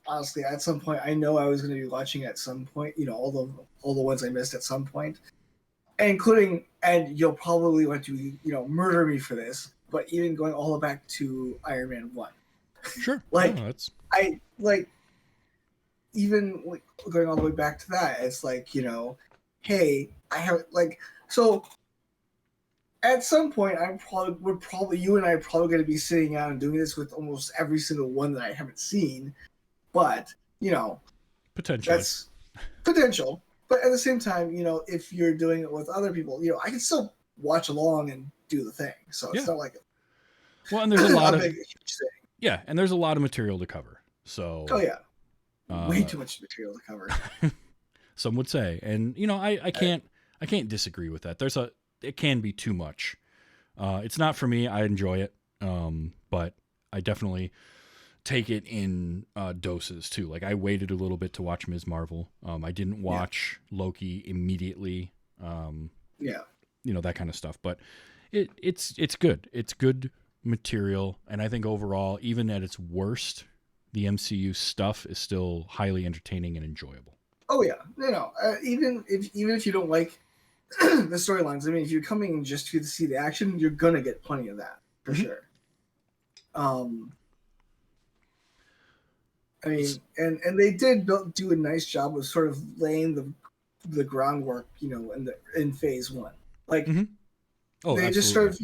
Honestly, at some point, I know I was going to be watching at some point, all the ones I missed at some point, including, and you'll probably want to, murder me for this, but even going all the way back to Iron Man 1. Sure. Even going all the way back to that, it's like, hey, I have, so at some point, you and I are probably going to be sitting down and doing this with almost every single one that I haven't seen. But, potentially. That's potential. But at the same time, if you're doing it with other people, I can still watch along and do the thing. So it's not like well, and there's a lot of big, huge thing. Yeah, and there's a lot of material to cover. So way too much material to cover. Some would say, and I can't disagree with that. It can be too much. It's not for me. I enjoy it, but I definitely take it in doses too. Like I waited a little bit to watch Ms. Marvel. I didn't watch Loki immediately. That kind of stuff. But it's good. It's good material, and I think overall, even at its worst, the MCU stuff is still highly entertaining and enjoyable. Oh yeah, even if you don't like the storylines, I mean, if you're coming just to see the action, you're gonna get plenty of that for sure. I mean, and they did do a nice job of sort of laying the groundwork, in phase 1. Like they just sort of,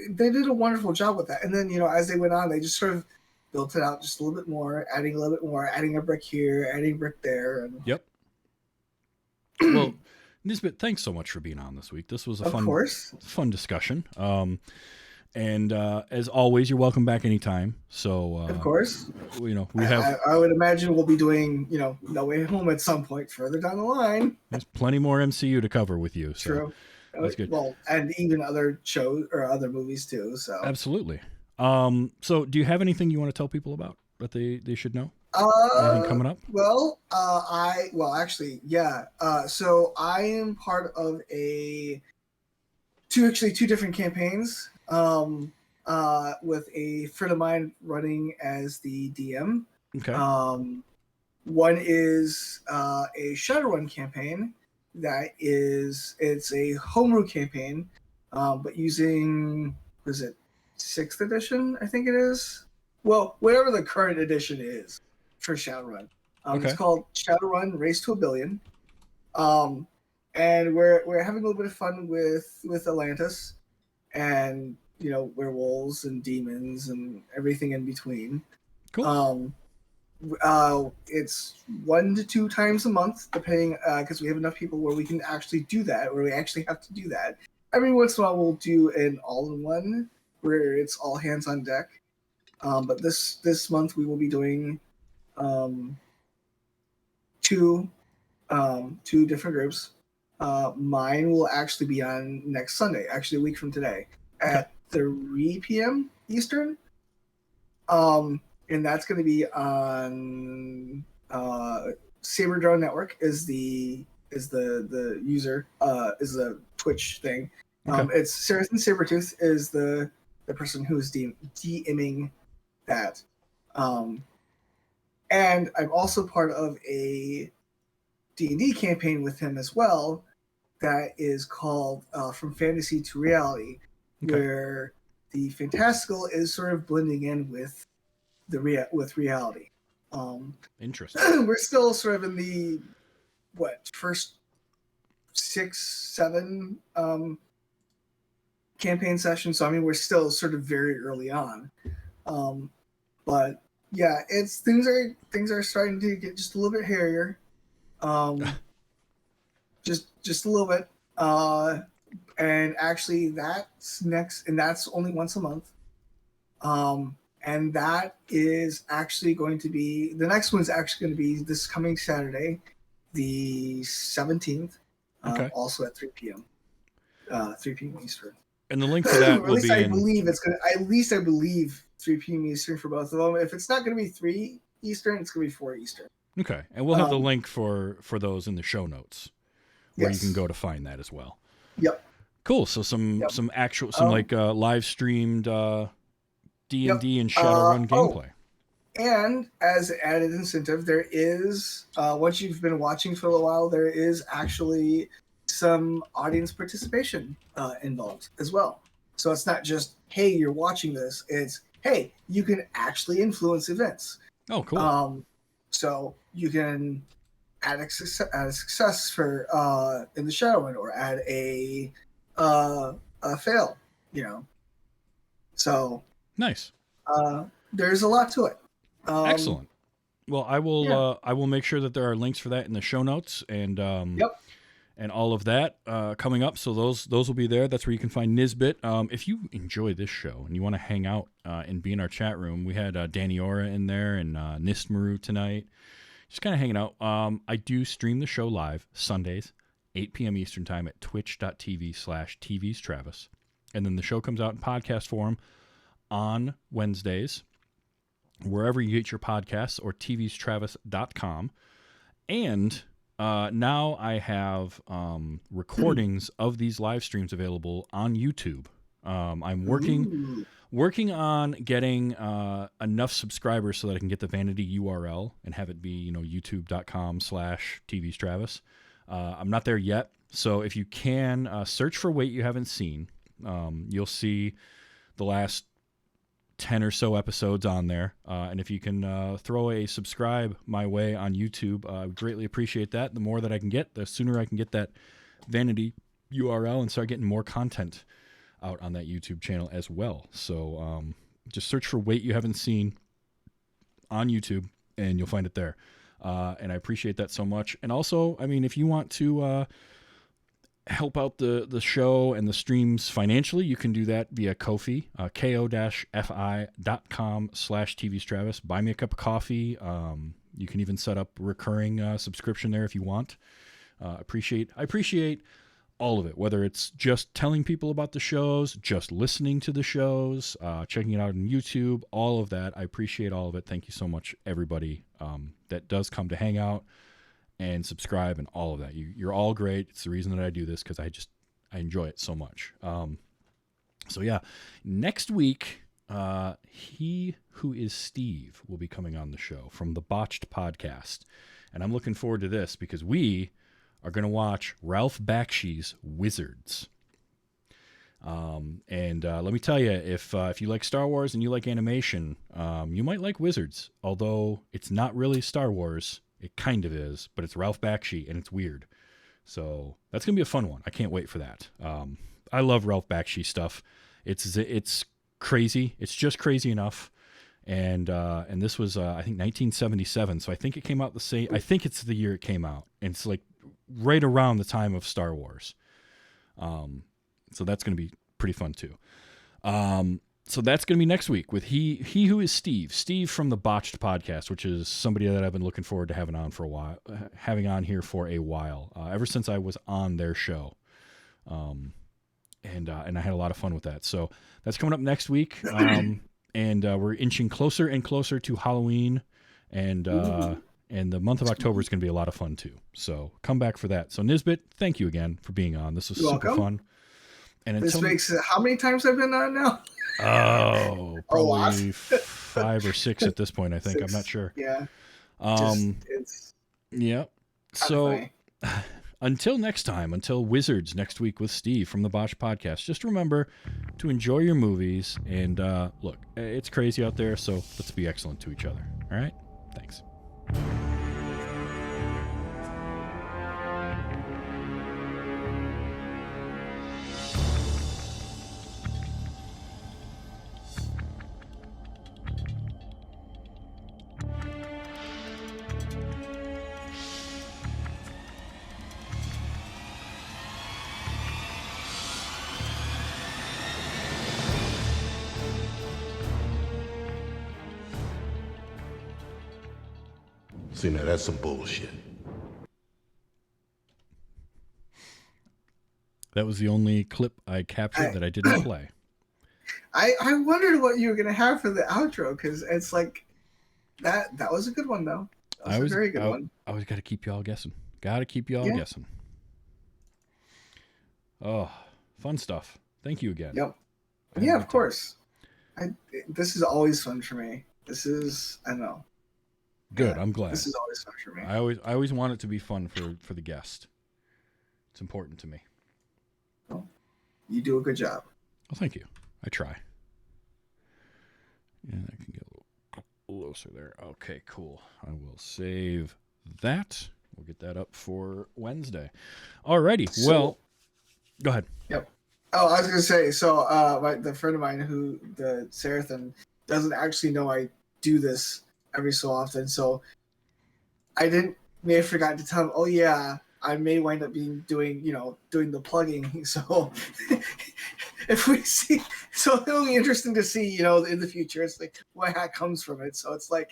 they did a wonderful job with that. And then, as they went on, they just sort of built it out just a little bit more, adding a little bit more, adding a brick here, adding a brick there. And Yep. Well, Nisbet, thanks so much for being on this week. This was a fun discussion. And as always, you're welcome back anytime. So of course, we have. I would imagine we'll be doing, No Way Home at some point further down the line. There's plenty more MCU to cover with you. So True. That's good. Well, and even other shows or other movies too. So absolutely. So do you have anything you want to tell people about that they should know? Anything coming up? Well, so I am part of two different campaigns. With a friend of mine running as the DM. Okay. One is a Shadowrun campaign it's a homebrew campaign, but using, was it 6th edition? I think it is. Well, whatever the current edition is for Shadowrun. It's called Shadowrun Race to a Billion. And we're having a little bit of fun with Atlantis and werewolves and demons and everything in between. Cool. It's 1 to 2 times a month, depending, because we have enough people where we can actually do that, where we actually have to do that. Every once in a while, we'll do an all-in-one where it's all hands on deck. But this month we will be doing two different groups. Mine will actually be on next Sunday, actually a week from today, at 3 p.m. Eastern. And that's going to be on Saber Drone Network is the user, is the Twitch thing. It's Saracen Sabertooth is the person who is DMing that. And I'm also part of a D&D campaign with him as well that is called From Fantasy to Reality, where the fantastical is sort of blending in with with reality. Interesting. We're still sort of in the first 6-7 campaign sessions. So I mean, we're still sort of very early on, but yeah, things are starting to get just a little bit hairier, just a little bit. And actually, that's next, and that's only once a month. And that is actually going to be, the next one's actually going to be this coming Saturday, the 17th, also at 3 p.m. 3 p.m. Eastern. And the link for that will be I believe 3 p.m. Eastern for both of them. If it's not going to be 3 Eastern, it's going to be 4 Eastern. Okay. And we'll have the link for those in the show notes where you can go to find that as well. Yep. Cool. So some actual, live streamed D&D and Shadowrun gameplay. And as added incentive, there is, once you've been watching for a while, there is actually some audience participation involved as well. So it's not just, hey, you're watching this. It's, hey, you can actually influence events. Oh, cool. So you can add a success for in the Shadowrun, or add a fail, So nice. There's a lot to it. Excellent. Well, I will make sure that there are links for that in the show notes, and and all of that coming up. So those will be there. That's where you can find Nisbet. If you enjoy this show and you want to hang out and be in our chat room, we had Danny Ora in there and Nistmaru tonight. Just kind of hanging out. I do stream the show live Sundays, 8 p.m. Eastern time at twitch.tv/TVsTravis. And then the show comes out in podcast form on Wednesdays, wherever you get your podcasts, or tvstravis.com. And now I have recordings of these live streams available on YouTube. I'm working on getting enough subscribers so that I can get the vanity URL and have it be, youtube.com/tvstravis. I'm not there yet. So if you can search for Wait You Haven't Seen, you'll see the last 10 or so episodes on there. And if you can throw a subscribe my way on YouTube, I would greatly appreciate that. The more that I can get, the sooner I can get that vanity URL and start getting more content out on that YouTube channel as well. So just search for Wait You Haven't Seen on YouTube and you'll find it there. And I appreciate that so much. And also, I mean, if you want to help out the show and the streams financially, you can do that via Ko-fi, ko-fi.com/tvstravis. Buy me a cup of coffee. You can even set up recurring subscription there if you want. I appreciate all of it, whether it's just telling people about the shows, just listening to the shows, checking it out on YouTube, all of that. I appreciate all of it. Thank you so much, everybody that does come to hang out and subscribe and all of that. You're all great. It's the reason that I do this, because I enjoy it so much. So yeah, next week, He Who Is Steve will be coming on the show from the Botched podcast. And I'm looking forward to this because we are going to watch Ralph Bakshi's Wizards. And let me tell you, if you like Star Wars and you like animation, you might like Wizards, although it's not really Star Wars. It kind of is, but it's Ralph Bakshi, and it's weird. So that's going to be a fun one. I can't wait for that. I love Ralph Bakshi stuff. It's crazy. It's just crazy enough. And this was, I think, 1977. So I think it came out the same. I think it's the year it came out. And it's like right around the time of Star Wars. So that's going to be pretty fun too. So that's going to be next week with He Who Is Steve from the Botched podcast, which is somebody that I've been looking forward to having on here for a while, ever since I was on their show. And I had a lot of fun with that. So that's coming up next week. And we're inching closer and closer to Halloween, and the month of October is going to be a lot of fun too. So come back for that. So Nisbet, thank you again for being on. This was super fun. And this makes how many times I've been on now? Oh, probably 5 or 6 at this point, I think. 6. I'm not sure. Yeah. It's yeah. So until next time, until Wizards next week with Steve from the Bosch Podcast, just remember to enjoy your movies. And look, it's crazy out there, so let's be excellent to each other. All right? Thanks. See, now that's some bullshit. That was the only clip I captured that I didn't play. I wondered what you were gonna have for the outro, because it's like that was a good one though. That was a very good one. I always got to keep you all guessing. Got to keep you all guessing. Oh, fun stuff. Thank you again. Yep. Yeah, of course. This is always fun for me. I know. Good. I'm glad. This is always fun for me. I always want it to be fun for the guest. It's important to me. Well, you do a good job. Well, thank you. I try. And I can get a little closer there. Okay, cool. I will save that. We'll get that up for Wednesday. Alrighty. Well, go ahead. Yep. Oh, I was going to say, so the friend of mine the Sarathan, doesn't actually know I do this every so often. So I may have forgotten to tell him, oh yeah, I may wind up doing the plugging. So if we see, so it'll be interesting to see, in the future, it's like where that comes from it. So it's like,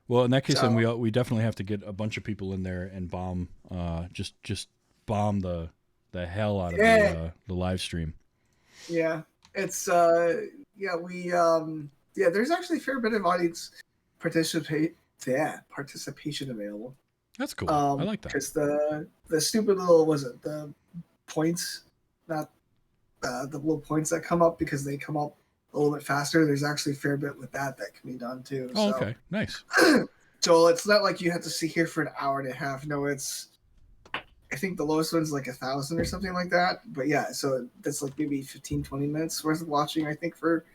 Well, in that case, then we definitely have to get a bunch of people in there and bomb, just bomb the hell out of the live stream. Yeah, it's there's actually a fair bit of audience participation available. That's cool. I like that. Because the stupid little the points, not the little points that come up because they come up a little bit faster. There's actually a fair bit with that can be done too. Oh, okay, nice. So it's not like you have to sit here for an hour and a half. No, I think the lowest one's like 1,000 or something like that. But yeah, so that's like maybe 15-20 minutes worth of watching, I think, for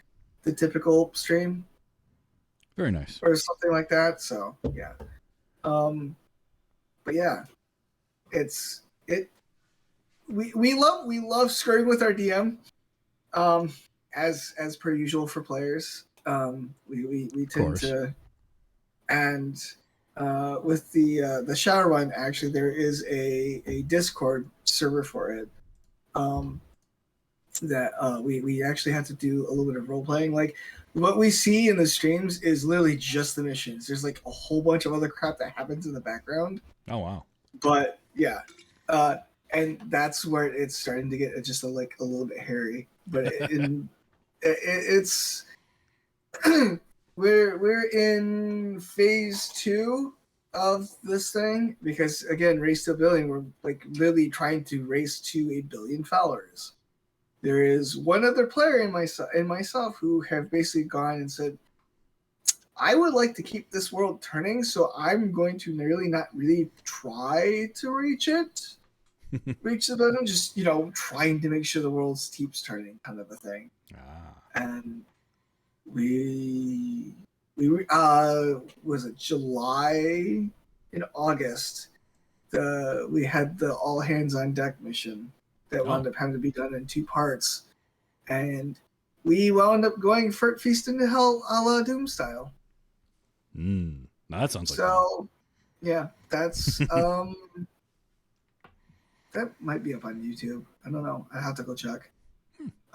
the typical stream. Very nice. Or something like that. So yeah. But yeah, we love screwing with our DM, as per usual for players. We tend to, and with the Shadow Run, actually there is a Discord server for it. That we actually have to do a little bit of role playing. Like what we see in the streams is literally just the missions. There's like a whole bunch of other crap that happens in the background. Oh wow! But yeah, and that's where it's starting to get just a little bit hairy. But it's we're in phase 2 of this thing because again, Race to a Billion. We're like really trying to race to 1 billion followers. There is one other player in myself who have basically gone and said, I would like to keep this world turning, so I'm going to not really try to reach the billion, just trying to make sure the world keeps turning, kind of a thing. And we was it July in August? We had the all hands on deck mission that wound up having to be done in 2 parts, and we wound up going for Feast into Hell a la Doom style. That sounds like so. Yeah, that's that might be up on YouTube. I don't know. I have to go check.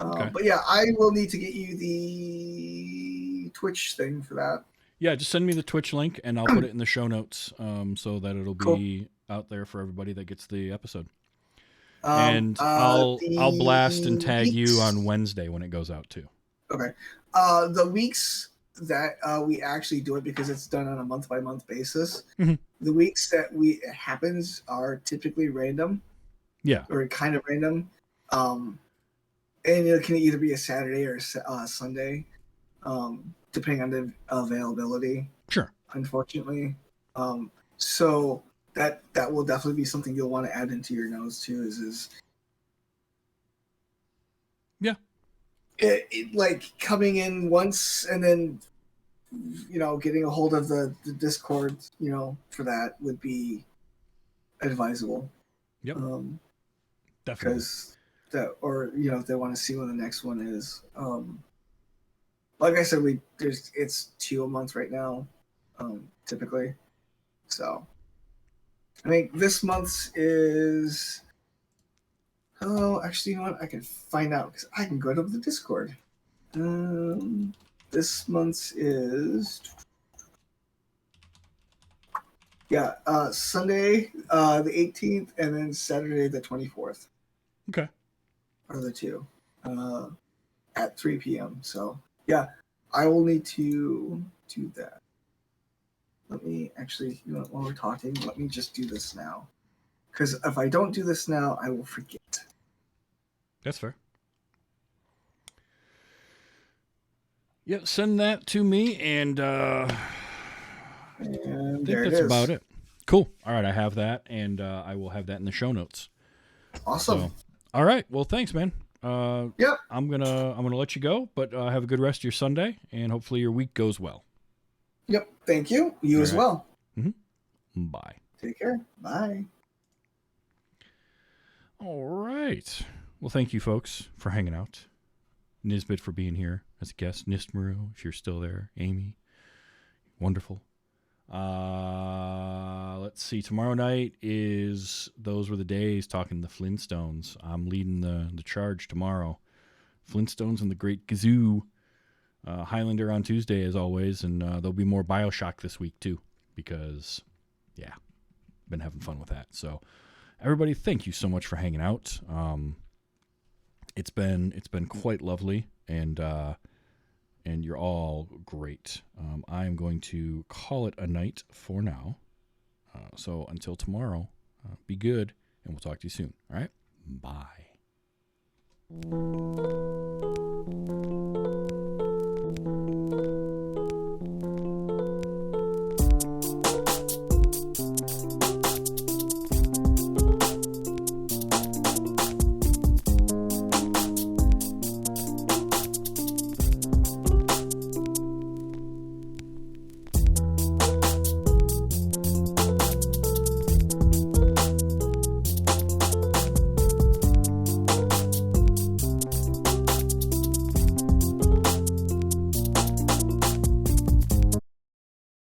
Okay. But yeah, I will need to get you the Twitch thing for that. Yeah, just send me the Twitch link and I'll put it in the show notes, so that it'll be out there for everybody that gets the episode. And I'll blast and tag you on Wednesday when it goes out too. Okay. The weeks that we actually do it, because it's done on a month-by-month basis, the weeks that it happens are typically random. Yeah. Or kind of random. And it can either be a Saturday or a Sunday, depending on the availability. Sure. unfortunately. So that will definitely be something you'll want to add into your notes too. Is yeah, it like coming in once and then getting a hold of the Discord for that would be advisable. Yep. Definitely. Because if they want to see when the next one is. Like I said, it's 2 a month right now, typically. So, I think this month's is. Oh, actually, you know what? I can find out because I can go to the Discord. This month's is. Yeah, Sunday, the 18th, and then Saturday, the 24th. Okay. Are the two at 3 p.m. So, yeah, I will need to do that. Let me actually, while we're talking, let me just do this now. Because if I don't do this now, I will forget. That's fair. Yeah, send that to me, and I think that's about it. Cool. All right, I have that, and I will have that in the show notes. Awesome. So, all right. Well, thanks, man. Yep. I'm gonna let you go, but have a good rest of your Sunday, and hopefully your week goes well. Yep. Thank you. You as well. Mm-hmm. Bye. Take care. Bye. All right. Well, thank you, folks, for hanging out. Nisbet for being here as a guest. Nistmaru, if you're still there. Amy, wonderful. Let's see. Tomorrow night is Those Were the Days, talking the Flintstones. I'm leading the charge tomorrow. Flintstones and the Great Gazoo. Highlander on Tuesday, as always, and there'll be more BioShock this week too, because been having fun with that. So, everybody, thank you so much for hanging out. It's been quite lovely, and you're all great. I'm going to call it a night for now. So until tomorrow, be good, and we'll talk to you soon. All right? Bye.